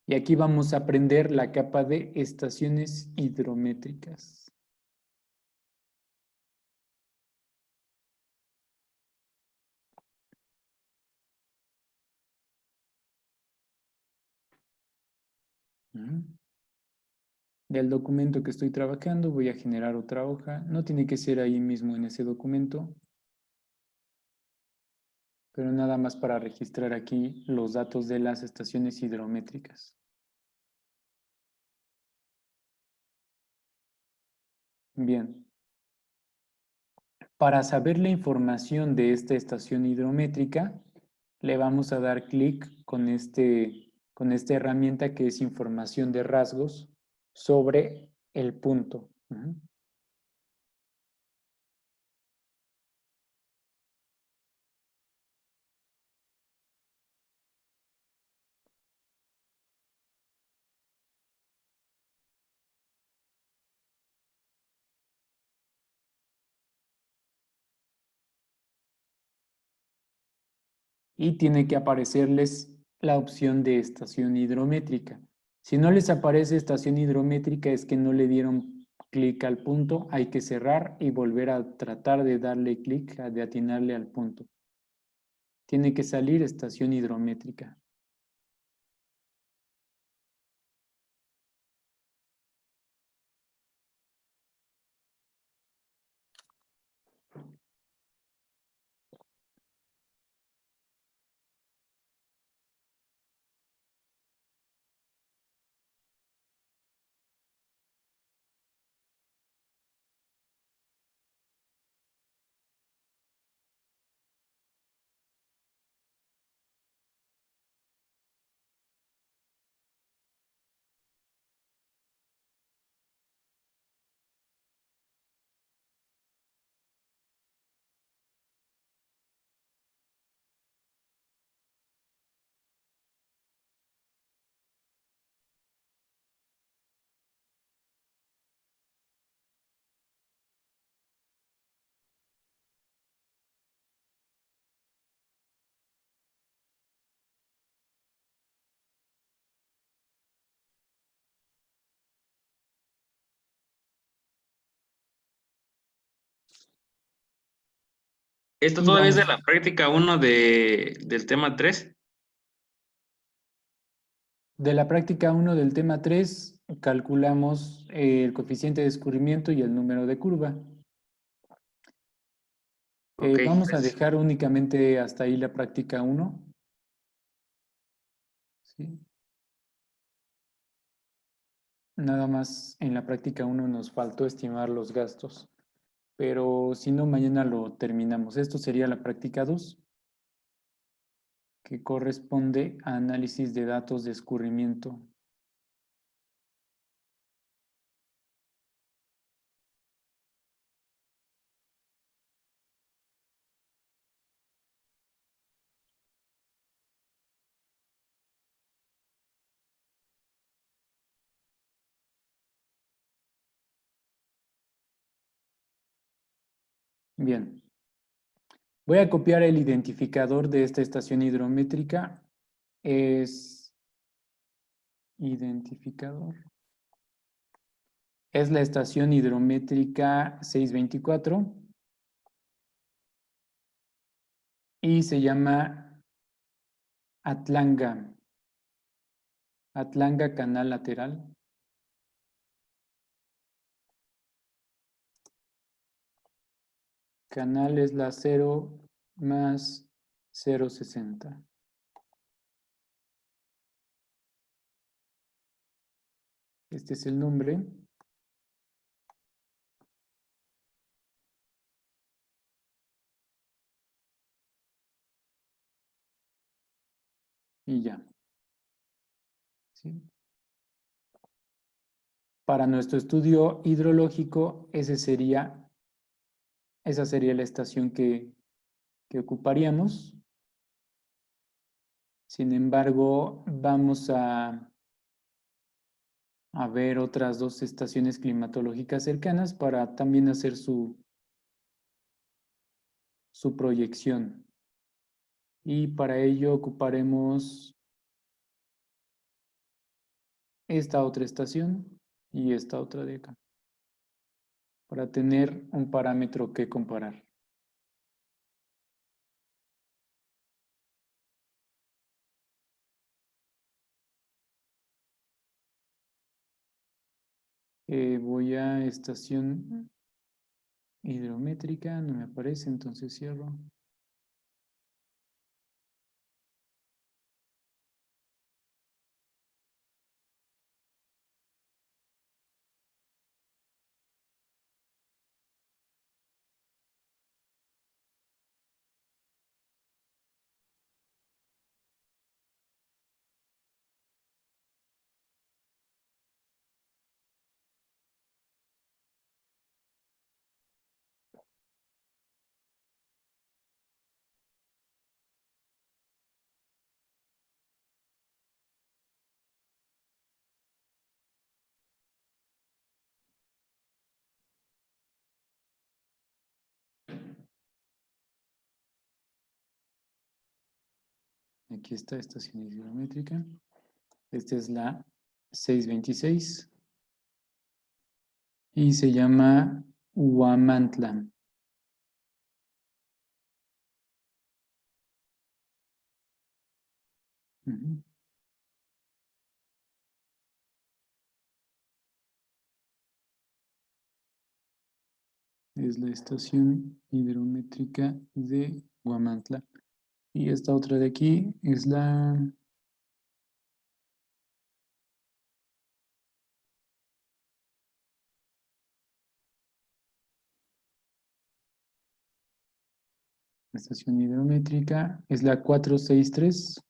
Y aquí vamos a aprender la capa de estaciones hidrométricas. Del documento que estoy trabajando voy a generar otra hoja. No tiene que ser ahí mismo en ese documento, pero nada más para registrar aquí los datos de las estaciones hidrométricas. Bien. Para saber la información de esta estación hidrométrica, le vamos a dar clic con esta herramienta que es información de rasgos sobre el punto. Y tiene que aparecerles la opción de estación hidrométrica. Si no les aparece estación hidrométrica es que no le dieron clic al punto, hay que cerrar y volver a tratar de darle clic, de atinarle al punto. Tiene que salir estación hidrométrica. Esto Y todavía es de vamos, la práctica 1 del tema 3. de la práctica 1 del tema 3, calculamos el coeficiente de escurrimiento y el número de curva. Ok, Vamos a dejar únicamente hasta ahí la práctica 1. ¿Sí? Nada más en la práctica 1 nos faltó estimar los gastos, pero si no, mañana lo terminamos. Esto sería la práctica 2, que corresponde a análisis de datos de escurrimiento. Bien. Voy a copiar el identificador de esta estación hidrométrica. Es identificador. Es la estación hidrométrica 624 y se llama Atlanga. Atlanga Canal Lateral. Canal es la 0 más 0.60. Este es el nombre. Y ya. ¿Sí? Para nuestro estudio hidrológico, esa sería la estación que ocuparíamos. Sin embargo, vamos a ver otras dos estaciones climatológicas cercanas para también hacer su proyección. Y para ello ocuparemos esta otra estación y esta otra de acá, para tener un parámetro que comparar. Voy a estación hidrométrica, no me aparece, entonces cierro. Aquí está estación hidrométrica. Esta es la 626 y se llama Huamantla. Ujú. Es la estación hidrométrica de Huamantla. Y esta otra de aquí es la estación hidrométrica, es la 463.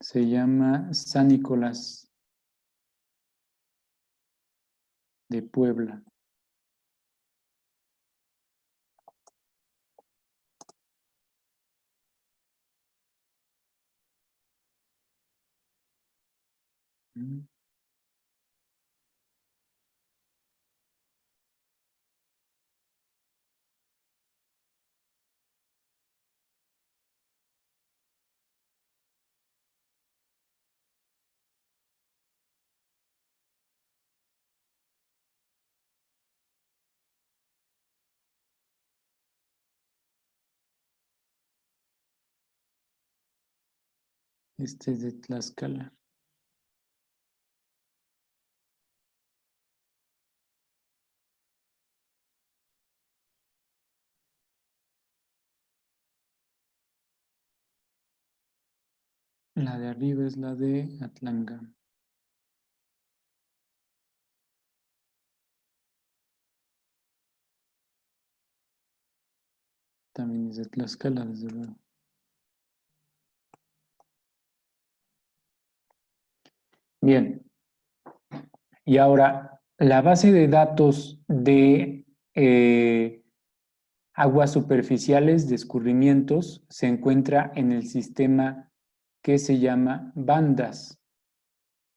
Se llama San Nicolás de Puebla. Mm. Este es de Tlaxcala. La de arriba es la de Atlanga. También es de Tlaxcala, desde luego. Bien. Y ahora, la base de datos de aguas superficiales de escurrimientos se encuentra en el sistema que se llama Bandas,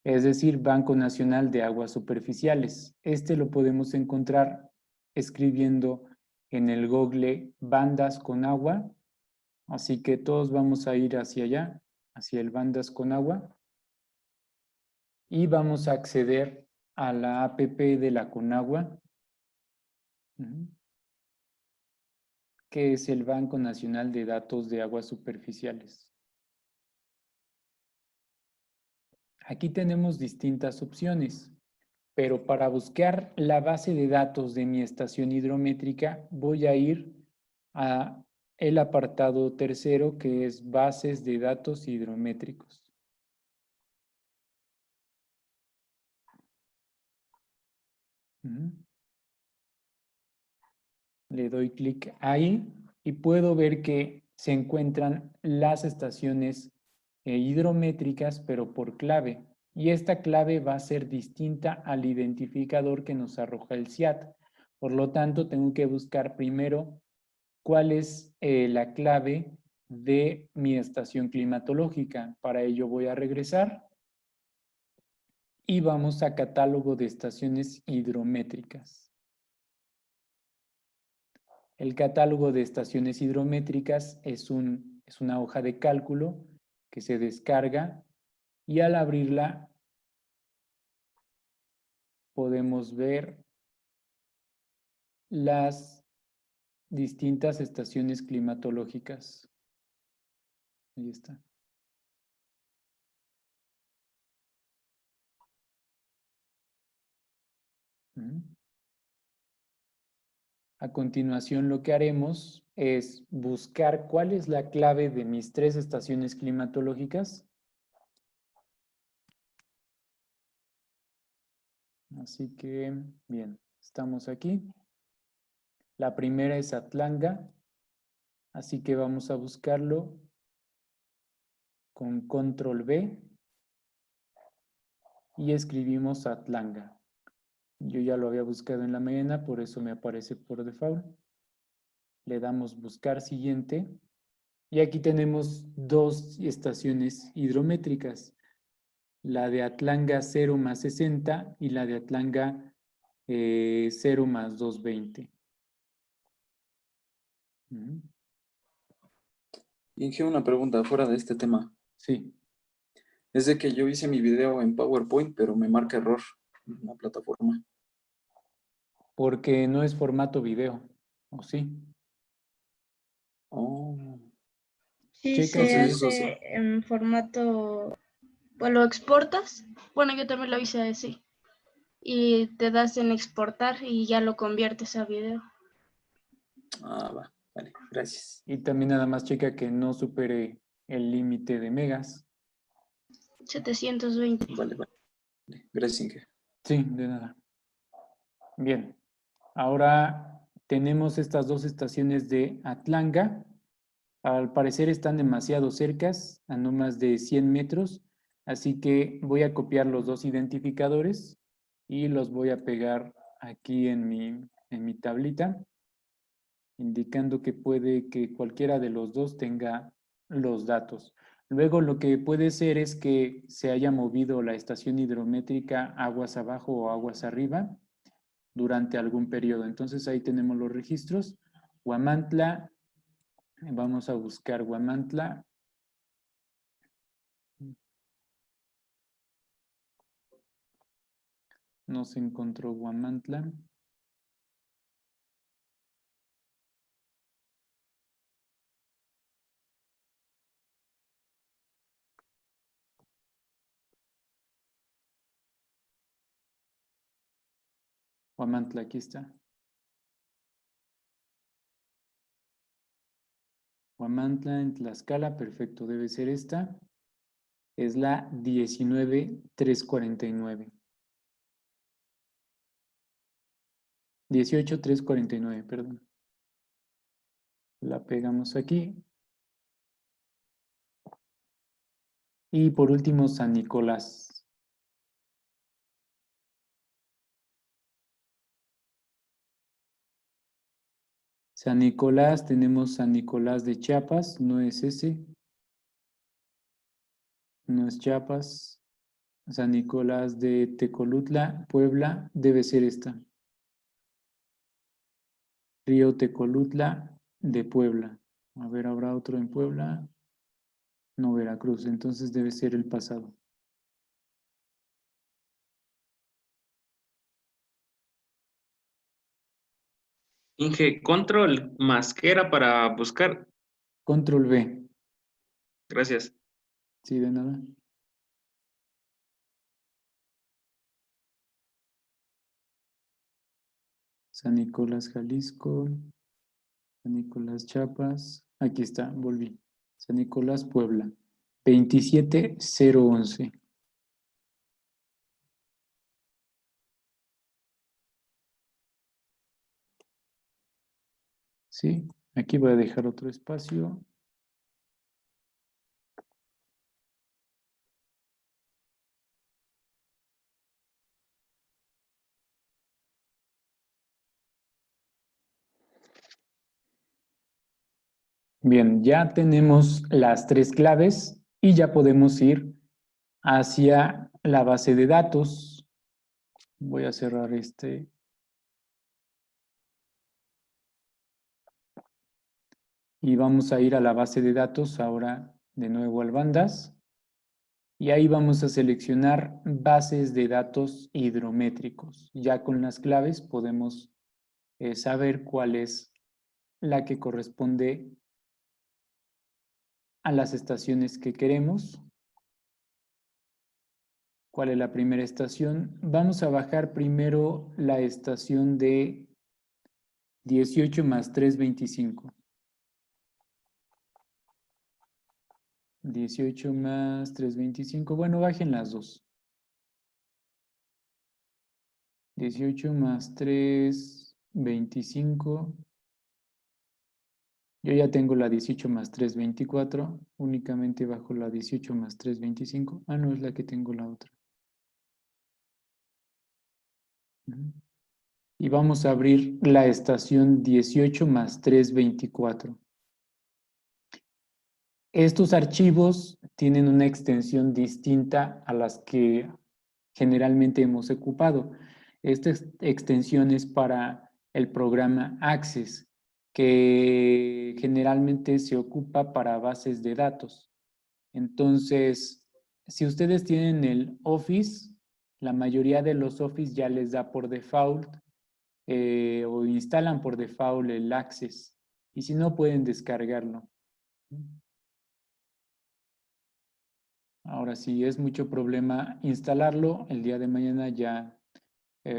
es decir, Banco Nacional de Aguas Superficiales. Este lo podemos encontrar escribiendo en el Google Bandas con agua, así que todos vamos a ir hacia allá, hacia el Bandas con agua, y vamos a acceder a la app de la Conagua, que es el Banco Nacional de Datos de Aguas Superficiales. Aquí tenemos distintas opciones, pero para buscar la base de datos de mi estación hidrométrica voy a ir a el apartado tercero, que es bases de datos hidrométricos. Le doy clic ahí y puedo ver que se encuentran las estaciones hidrométricas, pero por clave. Y esta clave va a ser distinta al identificador que nos arroja el CIAT. Por lo tanto, tengo que buscar primero cuál es la clave de mi estación climatológica. Para ello voy a regresar y vamos a catálogo de estaciones hidrométricas. El catálogo de estaciones hidrométricas es una hoja de cálculo que se descarga y al abrirla podemos ver las distintas estaciones climatológicas. Ahí está. A continuación, lo que haremos es buscar cuál es la clave de mis 3 estaciones climatológicas. Así que, bien, estamos aquí. La primera es Atlanga, así que vamos a buscarlo con control V y escribimos Atlanga. Yo ya lo había buscado en la mañana, por eso me aparece por default. Le damos buscar siguiente y aquí tenemos 2 estaciones hidrométricas, la de Atlanga 0 más 60 y la de Atlanga 0 más 220. Inge, una pregunta fuera de este tema. Sí. Es de que yo hice mi video en PowerPoint, pero me marca error en la plataforma. Porque no es formato video, ¿o sí? Oh. Sí, Checa se Entonces, eso sí. hace en formato, pues lo exportas. Bueno, yo también lo hice así. Y te das en exportar y ya lo conviertes a video. Ah, va. Vale, gracias. Y también nada más checa que no supere el límite de megas. 720. Vale, vale. Gracias, Inge. Sí, de nada. Bien. Ahora tenemos estas 2 estaciones de Atlanga. Al parecer están demasiado cercas, a no más de 100 metros. Así que voy a copiar los 2 identificadores y los voy a pegar aquí en mi tablita, indicando que puede que cualquiera de los 2 tenga los datos. Luego lo que puede ser es que se haya movido la estación hidrométrica aguas abajo o aguas arriba durante algún periodo. Entonces ahí tenemos los registros. Huamantla, vamos a buscar Huamantla. No se encontró Huamantla. Huamantla, aquí está. Huamantla en Tlaxcala, perfecto, debe ser esta. Es la 19349. 18349, perdón. La pegamos aquí. Y por último, San Nicolás. San Nicolás, tenemos San Nicolás de Chiapas, no es ese. No es Chiapas. San Nicolás de Tecolutla, Puebla, debe ser esta. Río Tecolutla de Puebla. A ver, ¿habrá otro en Puebla? No, Veracruz, entonces debe ser el pasado. Inge, control más que era para buscar. Control V. Gracias. Sí, de nada. San Nicolás, Jalisco. San Nicolás, Chiapas. Aquí está, volví. San Nicolás, Puebla. 27011. Sí, aquí voy a dejar otro espacio. Bien, ya tenemos las tres claves y ya podemos ir hacia la base de datos. Voy a cerrar este. Y vamos a ir a la base de datos ahora de nuevo al bandas. Y ahí vamos a seleccionar bases de datos hidrométricos. Ya con las claves podemos saber cuál es la que corresponde a las estaciones que queremos. ¿Cuál es la primera estación? Vamos a bajar primero la estación de 18 más 325. 18 más 325. Bueno, bajen las dos. 18 más 325. Yo ya tengo la 18 más 324. Únicamente bajo la 18 más 325. Ah, no, es la que tengo la otra. Y vamos a abrir la estación 18 más 324. Estos archivos tienen una extensión distinta a las que generalmente hemos ocupado. Esta extensión es para el programa Access, que generalmente se ocupa para bases de datos. Entonces, si ustedes tienen el Office, la mayoría de los Office ya les da por default o instalan por default el Access. Y si no, pueden descargarlo. Ahora, si es mucho problema instalarlo, el día de mañana ya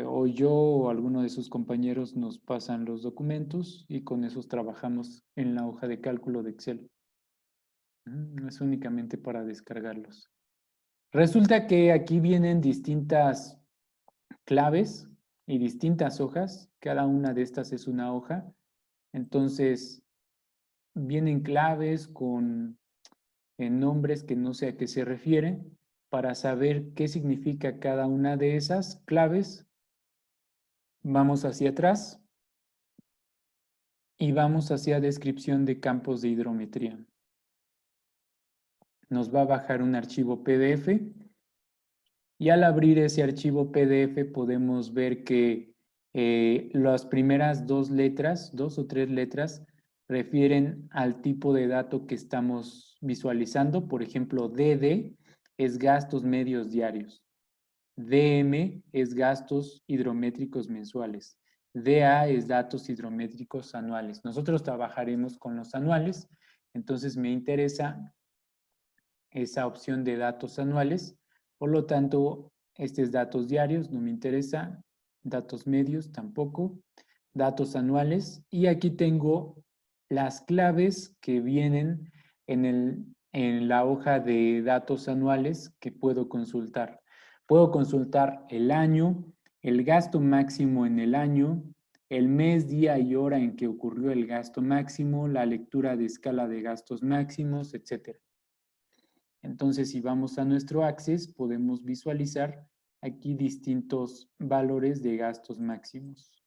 o yo o alguno de sus compañeros nos pasan los documentos y con esos trabajamos en la hoja de cálculo de Excel. No es únicamente para descargarlos. Resulta que aquí vienen distintas claves y distintas hojas. Cada una de estas es una hoja. Entonces, vienen claves con nombres que no sé a qué se refieren. Para saber qué significa cada una de esas claves, vamos hacia atrás y vamos hacia descripción de campos de hidrometría. Nos va a bajar un archivo PDF y al abrir ese archivo PDF podemos ver que las primeras dos letras, dos o tres letras, refieren al tipo de dato que estamos visualizando. Por ejemplo, DD es gastos medios diarios. DM es gastos hidrométricos mensuales. DA es datos hidrométricos anuales. Nosotros trabajaremos con los anuales, entonces me interesa esa opción de datos anuales. Por lo tanto, este es datos diarios, no me interesa. Datos medios tampoco. Datos anuales. Y aquí tengo las claves que vienen en la hoja de datos anuales que puedo consultar. Puedo consultar el año, el gasto máximo en el año, el mes, día y hora en que ocurrió el gasto máximo, la lectura de escala de gastos máximos, etc. Entonces, si vamos a nuestro Access, podemos visualizar aquí distintos valores de gastos máximos.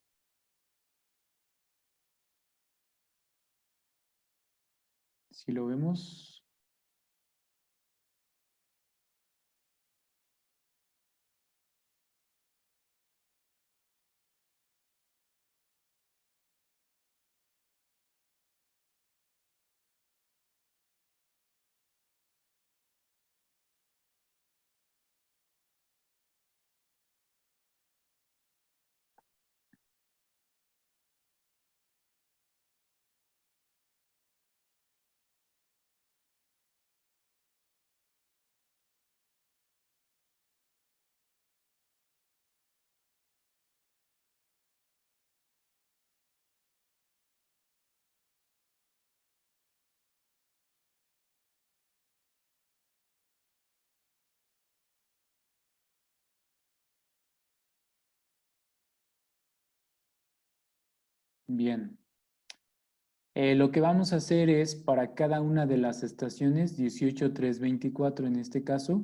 Si lo vemos, Bien. Lo que vamos a hacer es para cada una de las estaciones, 18, 3, 24 en este caso,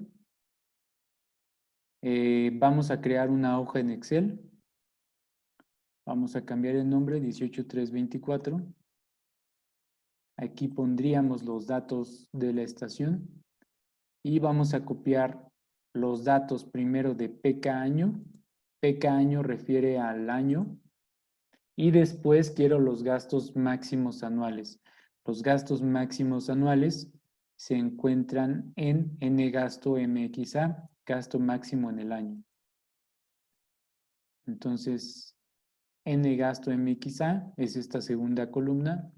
vamos a crear una hoja en Excel. Vamos a cambiar el nombre 18, 3, 24. Aquí pondríamos los datos de la estación y vamos a copiar los datos primero de PK año. PK año refiere al año. Y después quiero los gastos máximos anuales. Los gastos máximos anuales se encuentran en N gasto MXA, gasto máximo en el año. Entonces, N gasto MXA es esta segunda columna.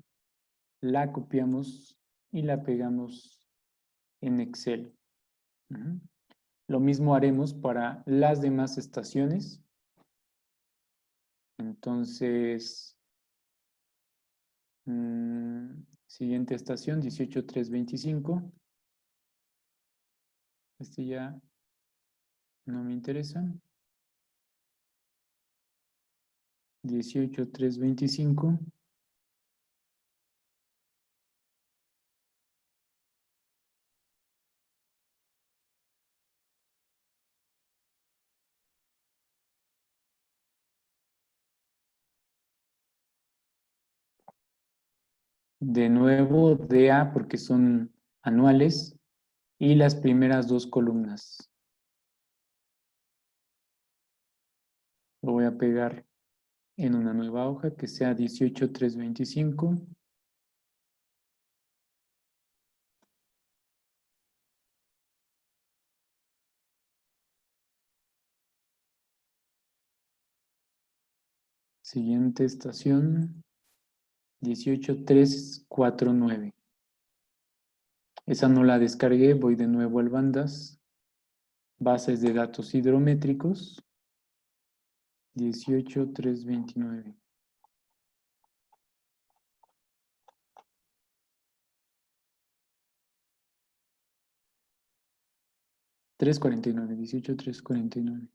La copiamos y la pegamos en Excel. Lo mismo haremos para las demás estaciones. Entonces, siguiente estación, 18.325. Este ya no me interesa. 18.325. De nuevo, DA porque son anuales y las primeras dos columnas. Lo voy a pegar en una nueva hoja que sea 18.325. Siguiente estación, 18.349. Esa no la descargué, voy de nuevo al bandas. Bases de datos hidrométricos. 18.329. $3.49, 18.349.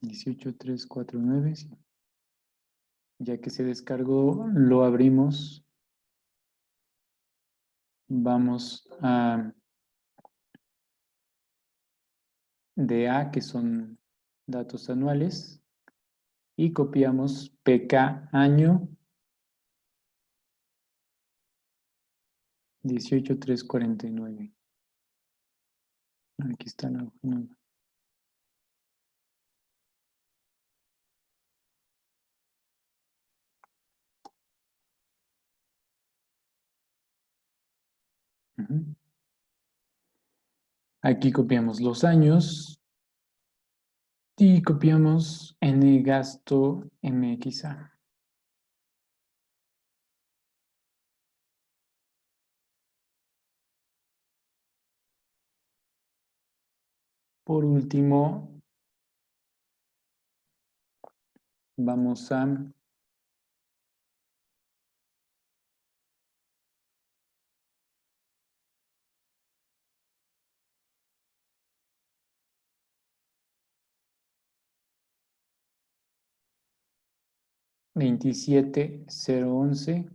$18.349, sí. Ya que se descargó, lo abrimos. Vamos a DA, que son datos anuales, y copiamos PK año 18.349. Aquí está la hoja nueva. Aquí copiamos los años y copiamos N gasto MXA. Por último, vamos a $27.011.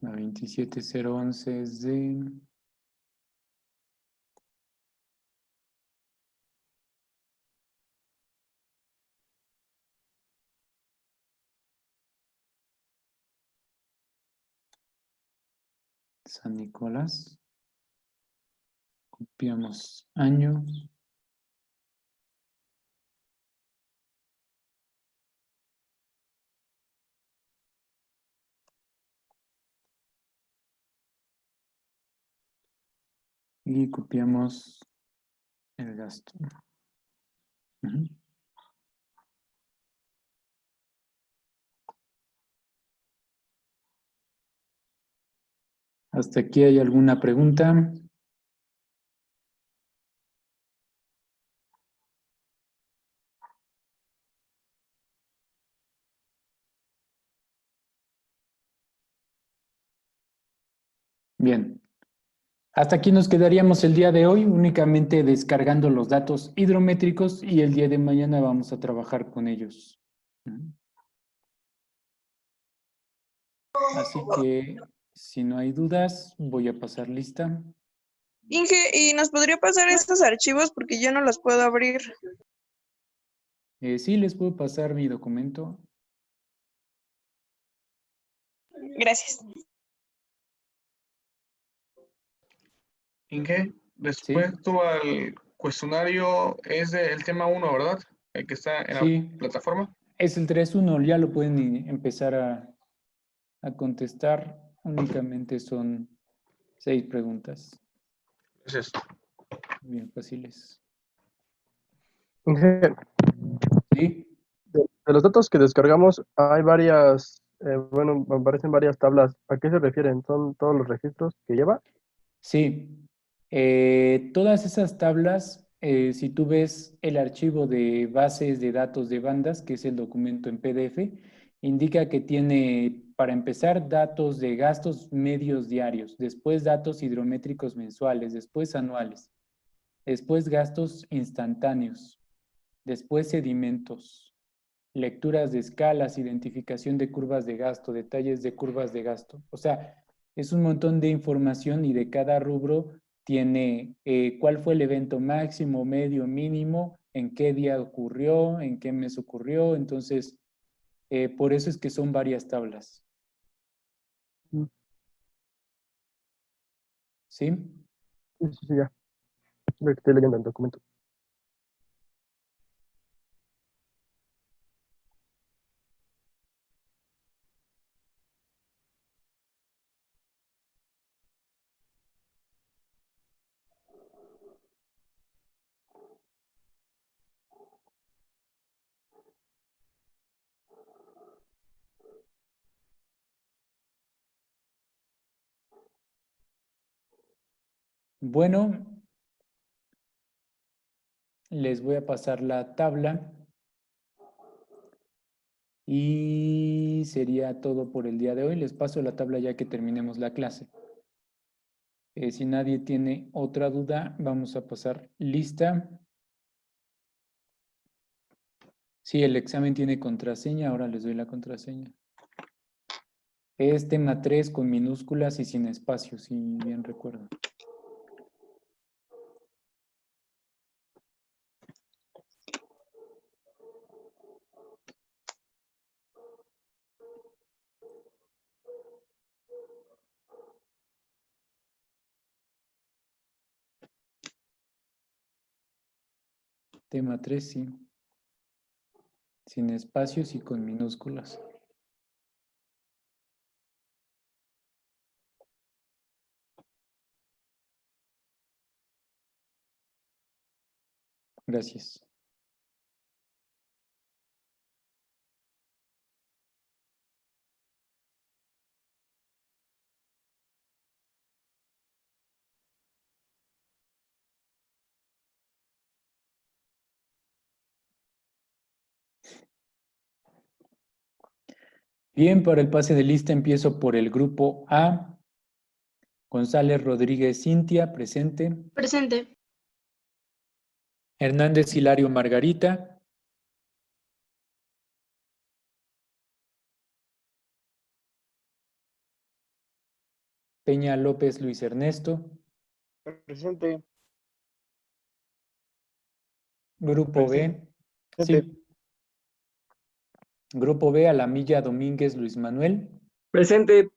La 27.011 es de San Nicolás. Copiamos año. Y copiamos el gasto. ¿Hasta aquí hay alguna pregunta? Bien. Hasta aquí nos quedaríamos el día de hoy, únicamente descargando los datos hidrométricos y el día de mañana vamos a trabajar con ellos. Así que, si no hay dudas, voy a pasar lista. Inge, ¿y nos podría pasar estos archivos porque yo no los puedo abrir? Sí, les puedo pasar mi documento. Gracias. Inge, respecto al cuestionario, es del tema 1, ¿verdad? El que está en Sí. la plataforma. Es el 3-1, ya lo pueden empezar a contestar. Únicamente son 6 preguntas. Gracias. Bien fáciles. Inge, ¿Sí? de los datos que descargamos hay varias, bueno, me aparecen varias tablas. ¿A qué se refieren? ¿Son todos los registros que lleva? Sí. Todas esas tablas, si tú ves el archivo de bases de datos de bandas, que es el documento en PDF, indica que tiene, para empezar, datos de gastos medios diarios, después datos hidrométricos mensuales, después anuales, después gastos instantáneos, después sedimentos, lecturas de escalas, identificación de curvas de gasto, detalles de curvas de gasto. O sea, es un montón de información y de cada rubro tiene cuál fue el evento máximo, medio, mínimo, en qué día ocurrió, en qué mes ocurrió. Entonces, por eso es que son varias tablas. ¿Sí? Sí, ya. Estoy leyendo el documento. Bueno, les voy a pasar la tabla. Y sería todo por el día de hoy. Les paso la tabla ya que terminemos la clase. Si nadie tiene otra duda, vamos a pasar lista. Sí, el examen tiene contraseña. Ahora les doy la contraseña. Es tema 3 con minúsculas y sin espacios, si bien recuerdo. Tema 3, sí. Sin espacios y con minúsculas. Gracias. Bien, para el pase de lista empiezo por el grupo A. González Rodríguez Cintia, presente. Presente. Hernández Hilario Margarita. Peña López Luis Ernesto. Presente. Grupo B. Sí. Grupo B, Alamilla Domínguez Luis Manuel. Presente.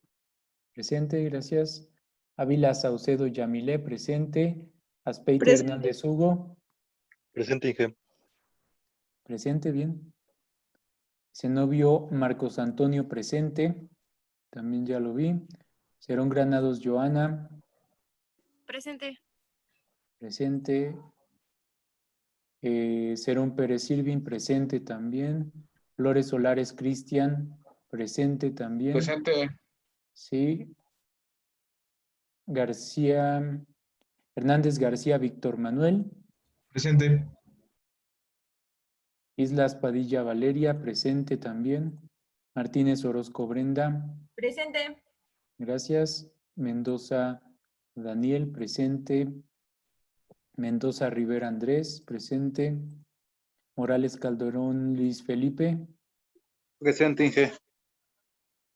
Presente, gracias. Ávila Saucedo Yamilé, presente. Aspeite Presente. Hernández Hugo. Presente, Inge. Presente, bien. Zenobio Marcos Antonio, presente. También ya lo vi. Cerón Granados Joana. Presente. Presente. Cerón Pérez Silvin, presente también. Flores Solares Cristian, presente también. Presente. Sí. García, Hernández García Víctor Manuel. Presente. Islas Padilla Valeria, presente también. Martínez Orozco Brenda. Presente. Gracias. Mendoza Daniel, presente. Mendoza Rivera Andrés, presente. Morales Calderón Luis Felipe. Presente, Inge.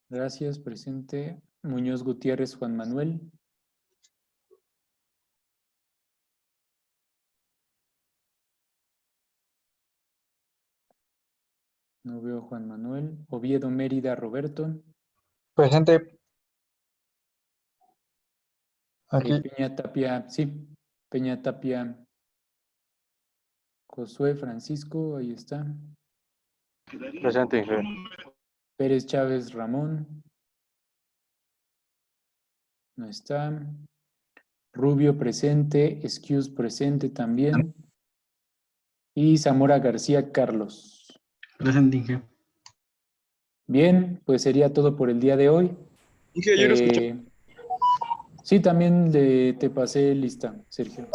Gracias, presente. Muñoz Gutiérrez Juan Manuel. No veo Juan Manuel. Oviedo Mérida Roberto. Presente. Aquí. Peña Tapia, sí. Peña Tapia. Josué Francisco, ahí está. Presente, Inge. Pérez Chávez Ramón. No está. Rubio presente. Excuse presente también. Y Zamora García Carlos. Presente, Inge. Bien, pues sería todo por el día de hoy. Inge, yo lo escucho. Sí, también te pasé lista, Sergio.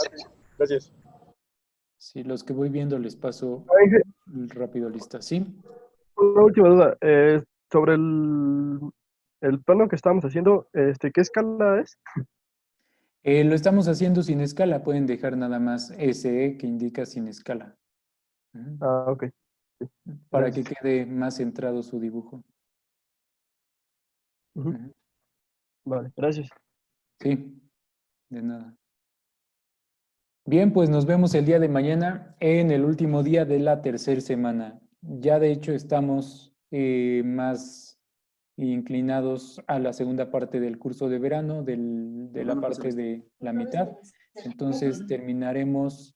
Gracias. Sí, los que voy viendo les paso Inge, rápido lista, ¿sí? una última duda. Sobre el plano que estábamos haciendo, ¿qué escala es? Lo estamos haciendo sin escala, pueden dejar nada más SE que indica sin escala. Ujú. Ah, ok. Para que Gracias. quede más centrado su dibujo. Ujú. Ujú. Vale, gracias. Sí, de nada. Bien, pues nos vemos el día de mañana en el último día de la tercera semana. Ya de hecho estamos más inclinados a la segunda parte del curso de verano, de la parte de la mitad. Entonces terminaremos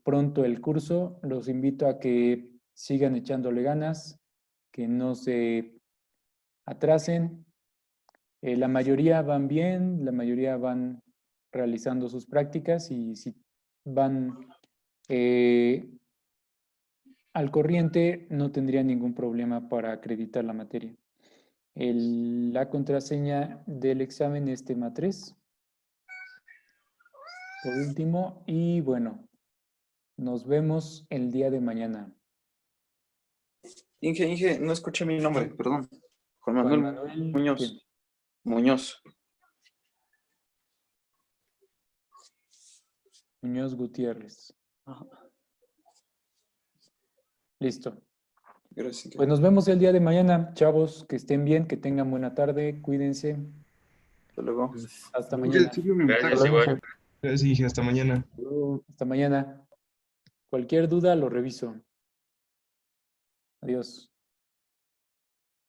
pronto el curso. Los invito a que sigan echándole ganas, que no se atrasen. La mayoría van bien, la mayoría van realizando sus prácticas y si van al corriente no tendría ningún problema para acreditar la materia. La contraseña del examen es tema 3. Por último, y bueno, nos vemos el día de mañana. Inge, no escuché mi nombre, perdón. Juan Juan Manuel Manuel Muñoz. Muñoz. Muñoz Gutiérrez. Ajá. Listo. Gracias, Inge. Pues nos vemos el día de mañana, chavos, que estén bien, que tengan buena tarde, cuídense. Hasta luego. Hasta Inge, mañana. sirve mi mensaje. Gracias, igual. Gracias, Inge. Hasta mañana. Hasta mañana. Cualquier duda lo reviso. Adiós.